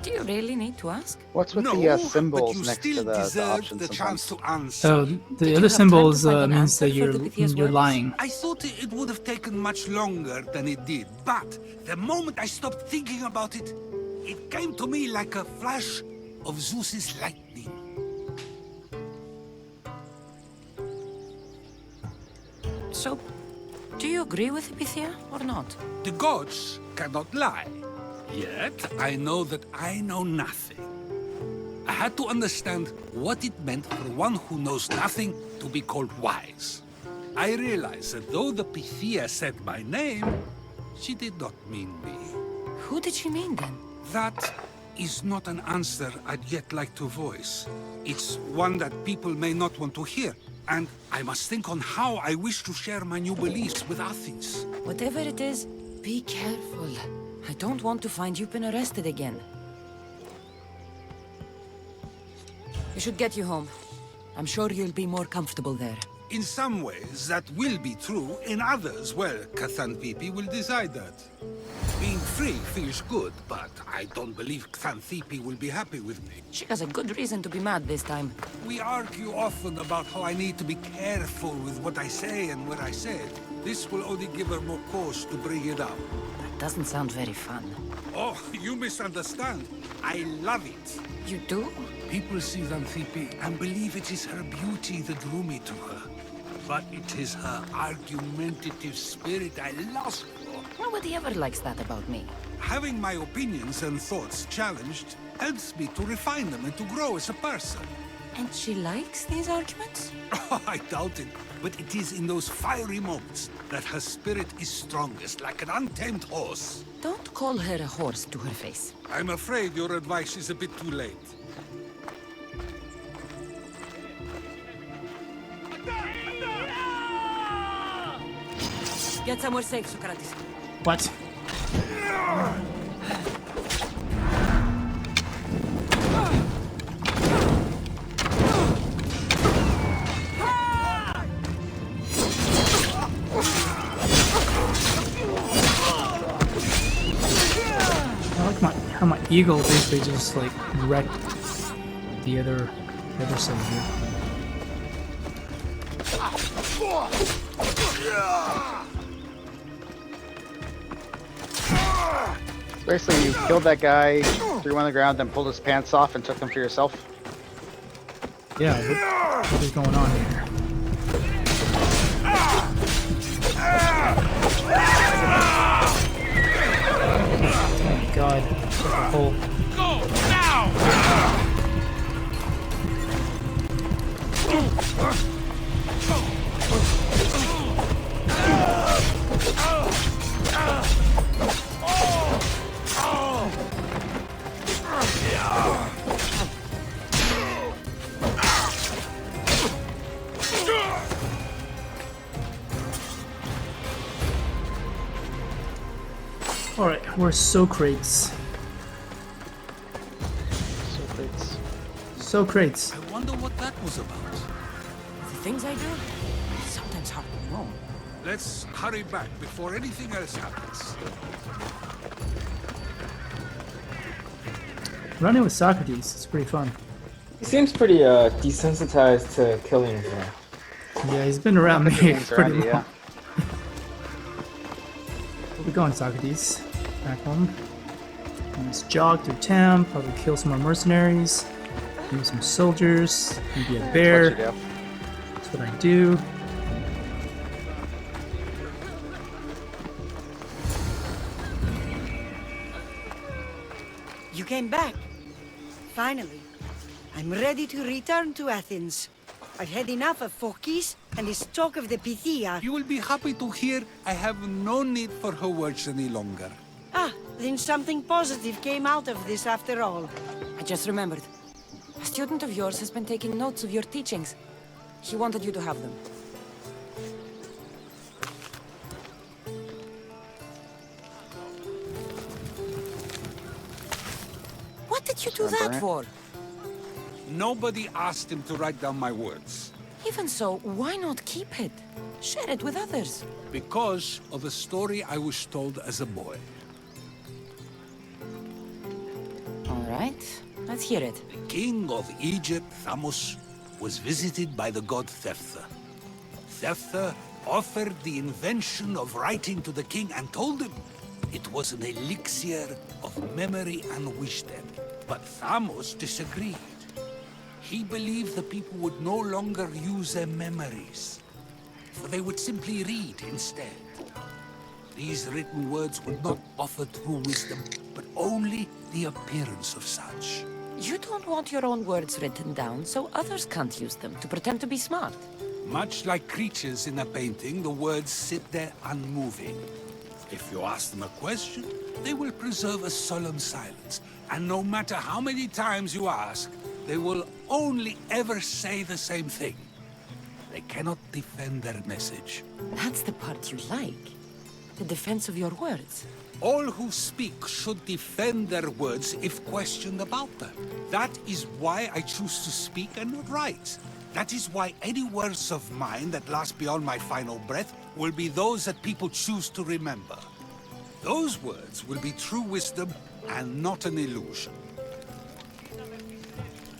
Do you really need to ask? What's with No, the but symbols you next to still the deserve options the chance sometimes? to answer. So Did the you other have time to symbols find an means answer that for you're Dipithia's you're words? lying. I thought it would have taken much longer than it did, but the moment I stopped thinking about it, it came to me like a flash of Zeus's lightning. So, do you agree with Epithea or not? The gods cannot lie. Yet, I know that I know nothing. I had to understand what it meant for one who knows nothing to be called wise. I realized that though the Pythia said my name, she did not mean me. Who did she mean then? That is not an answer I'd yet like to voice. It's one that people may not want to hear, and I must think on how I wish to share my new beliefs with Athens. Whatever it is, be careful. I don't want to find you've been arrested again. We should get you home. I'm sure you'll be more comfortable there. In some ways, that will be true. In others, well, Xanthippe will decide that. Being free feels good, but I don't believe Xanthippe will be happy with me. She has a good reason to be mad this time. We argue often about how I need to be careful with what I say and where I say it. This will only give her more cause to bring it up. That doesn't sound very fun. Oh, you misunderstand. I love it. You do? People see Xanthippe and believe it is her beauty that drew me to her. But it is her argumentative spirit I lust for. Nobody ever likes that about me. Having my opinions and thoughts challenged helps me to refine them and to grow as a person. And she likes these arguments? Oh, I doubt it. But it is in those fiery moments that her spirit is strongest, like an untamed horse. Don't call her a horse to her face. I'm afraid your advice is a bit too late. Get somewhere safe, Socrates. What? I like how my eagle basically just like wrecked the other soldier. Basically, you killed that guy, threw him on the ground, then pulled his pants off and took them for yourself. Yeah, what is going on here? Oh my god, what a hole. Go now! Alright, where's Socrates? Socrates. I wonder what that was about. The things I do, it's sometimes hard to know. Let's hurry back before anything else happens. Running with Socrates is pretty fun. He seems pretty desensitized to killing. Yeah, he's been around me pretty long. Yeah. Where we going, Socrates? Back home. Let's jog through town, probably kill some more mercenaries, maybe some soldiers, maybe a bear. That's what I do. You came back. Finally. I'm ready to return to Athens. I've had enough of Phokis and this talk of the Pythia. You will be happy to hear I have no need for her words any longer. Ah, then something positive came out of this after all. I just remembered. A student of yours has been taking notes of your teachings. He wanted you to have them. What did you do that for? Nobody asked him to write down my words. Even so, why not keep it? Share it with others. Because of a story I was told as a boy. All right, let's hear it. The king of Egypt, Thamos, was visited by the god Thephtha. Thephtha offered the invention of writing to the king and told him it was an elixir of memory and wisdom. But Thamos disagreed. He believed the people would no longer use their memories, for they would simply read instead. These written words would not offer true wisdom, but only the appearance of such. You don't want your own words written down, so others can't use them to pretend to be smart. Much like creatures in a painting, the words sit there unmoving. If you ask them a question, they will preserve a solemn silence. And no matter how many times you ask, they will only ever say the same thing. They cannot defend their message. That's the part you like. The defense of your words. All who speak should defend their words if questioned about them. That is why I choose to speak and not write. That is why any words of mine that last beyond my final breath will be those that people choose to remember. Those words will be true wisdom and not an illusion.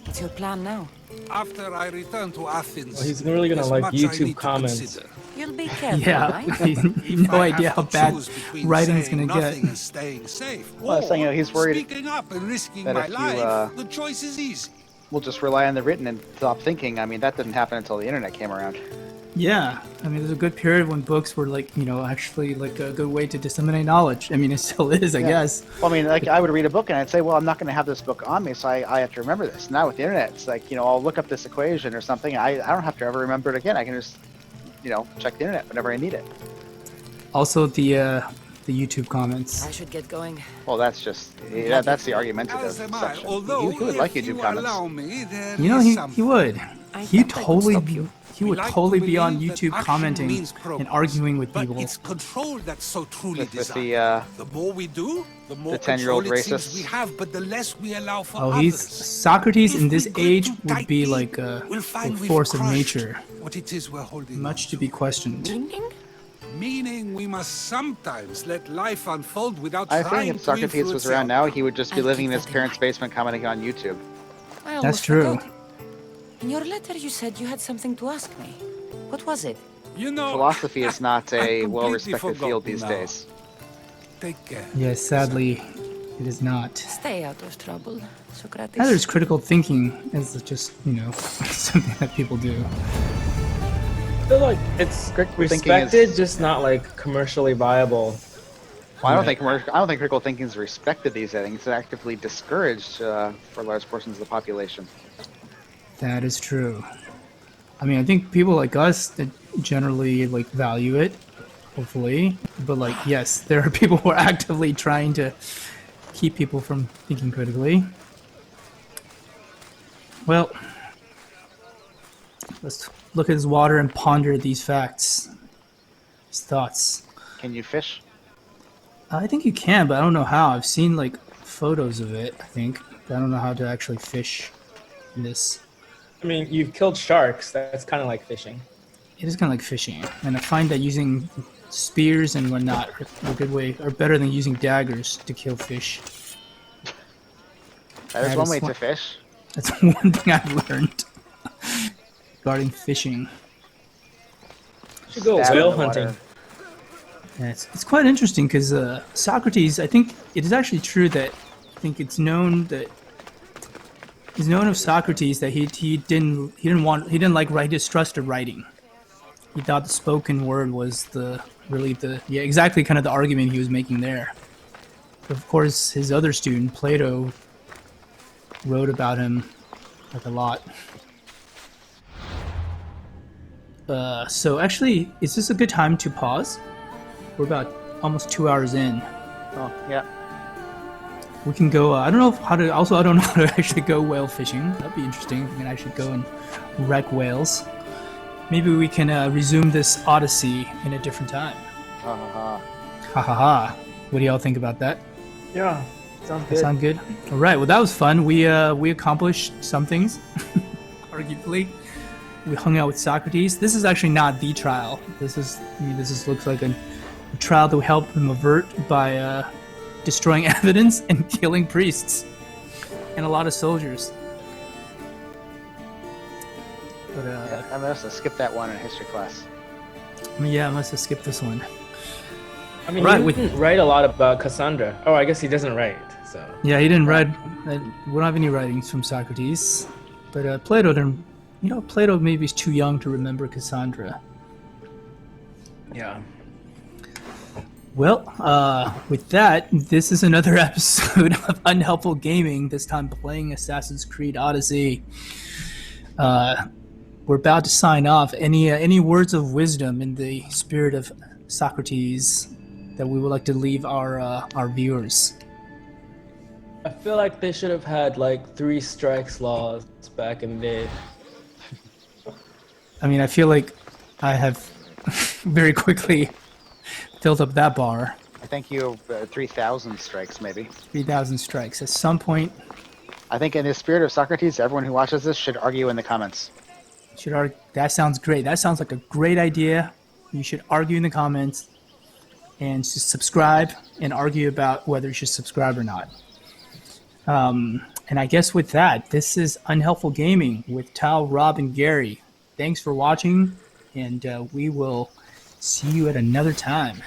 What's your plan now? After I return to Athens, Well, he's really gonna there's like much I YouTube need to comments. consider. You'll be careful, Yeah, right? no idea how bad Choose between writing's saying gonna get. nothing and staying safe. Well, I was saying, he's worried Speaking up and risking that my if you, life, the choice is easy. we'll just rely on the written and stop thinking. I mean, that didn't happen until the internet came around. Yeah, I mean, there's a good period when books were like, you know, actually like a good way to disseminate knowledge. I mean, it still is, I guess. Well, I mean, like, I would read a book and I'd say, well, I'm not going to have this book on me, so I have to remember this. Now with the internet, it's like, you know, I'll look up this equation or something. I don't have to ever remember it again. I can just, you know, check the internet whenever I need it. Also, the YouTube comments. I should get going. Well, that's just, yeah, that's the argumentative As am I, section. although He would like if YouTube you comments. allow me, there You know, is he something. would. I He bet I could totally, stop you. he would We like totally to be on believe that YouTube action commenting means and progress, arguing with but people. it's control that's so truly With the, desirable. The more we do, the more the 10-year-old control it seems racists. we have, but the less we allow for Oh, others. he's Socrates in If this we grip age too would be tightly, like a we'll find we've force of crushed nature, what it is we're holding much on to be questioned. Meaning? Meaning we must sometimes let life unfold without I trying think if to Socrates was influence around it. now, he would just be I'll living in keep his that in parents' mind. basement commenting on YouTube. I That's almost true. forgot. In your letter, you said you had something to ask me. What was it? You know, Philosophy is not I've a completely well-respected field forgotten these now. days. Take care. Yes, sadly, it is not. Stay out of trouble, Socrates. Now there's critical thinking as just, you know, something that people do. I feel like it's Critical thinking respected, is- just not like commercially viable. Well, I don't think critical thinking is respected these days. I think it's actively discouraged for large portions of the population. That is true. I mean, I think people like us that generally like value it, hopefully. But like, yes, there are people who are actively trying to keep people from thinking critically. Well, let's look at this water and ponder these facts, these thoughts. Can you fish? I think you can, but I don't know how. I've seen like photos of it, I think, but I don't know how to actually fish in this. I mean, you've killed sharks. That's kind of like fishing. It is kind of like fishing, and I find that using spears and whatnot are a good way, are better than using daggers to kill fish. That is That one is way one- to fish. That's one thing I've learned regarding fishing. Should go Stab in whale the hunting. water. And it's quite interesting because Socrates, I think it is actually true that I think it's known that it's known of Socrates that he didn't like write, he distrusted writing. He thought the spoken word was exactly kind of the argument he was making there. But of course, his other student Plato wrote about him like a lot. So actually, is this a good time to pause? We're about almost 2 hours in. Oh, yeah. We can go. I don't know how to. Also, I don't know how to actually go whale fishing. That'd be interesting if we can actually go and wreck whales. Maybe we can resume this Odyssey in a different time. Ha ha ha. Ha ha ha. What do y'all think about that? Yeah, sounds That good. sound good? All right. Well, that was fun. We accomplished some things. Arguably, we hung out with Socrates. This is actually not the trial. This looks like a trial to help him avert by destroying evidence and killing priests and a lot of soldiers. But Yeah, I must have skipped that one in history class. yeah, I must have skipped this one. I mean, Right, he with- didn't write a lot about Cassandra. Oh, I guess he doesn't write, so. Yeah, he didn't write. We don't have any writings from Socrates, but Plato didn't. You know, Plato maybe is too young to remember Cassandra. Yeah. Well, with that, this is another episode of Unhelpful Gaming, this time playing Assassin's Creed Odyssey. We're about to sign off. Any words of wisdom in the spirit of Socrates that we would like to leave our viewers? I feel like they should have had like 3 strikes laws back in the day. I mean, I feel like I have very quickly filled up that bar. I think you 3,000 strikes, maybe. 3,000 strikes. At some point... I think in the spirit of Socrates, everyone who watches this should argue in the comments. That sounds great. That sounds like a great idea. You should argue in the comments and subscribe and argue about whether you should subscribe or not. And I guess with that, this is Unhelpful Gaming with Tal, Rob, and Gary. Thanks for watching, and we will see you at another time.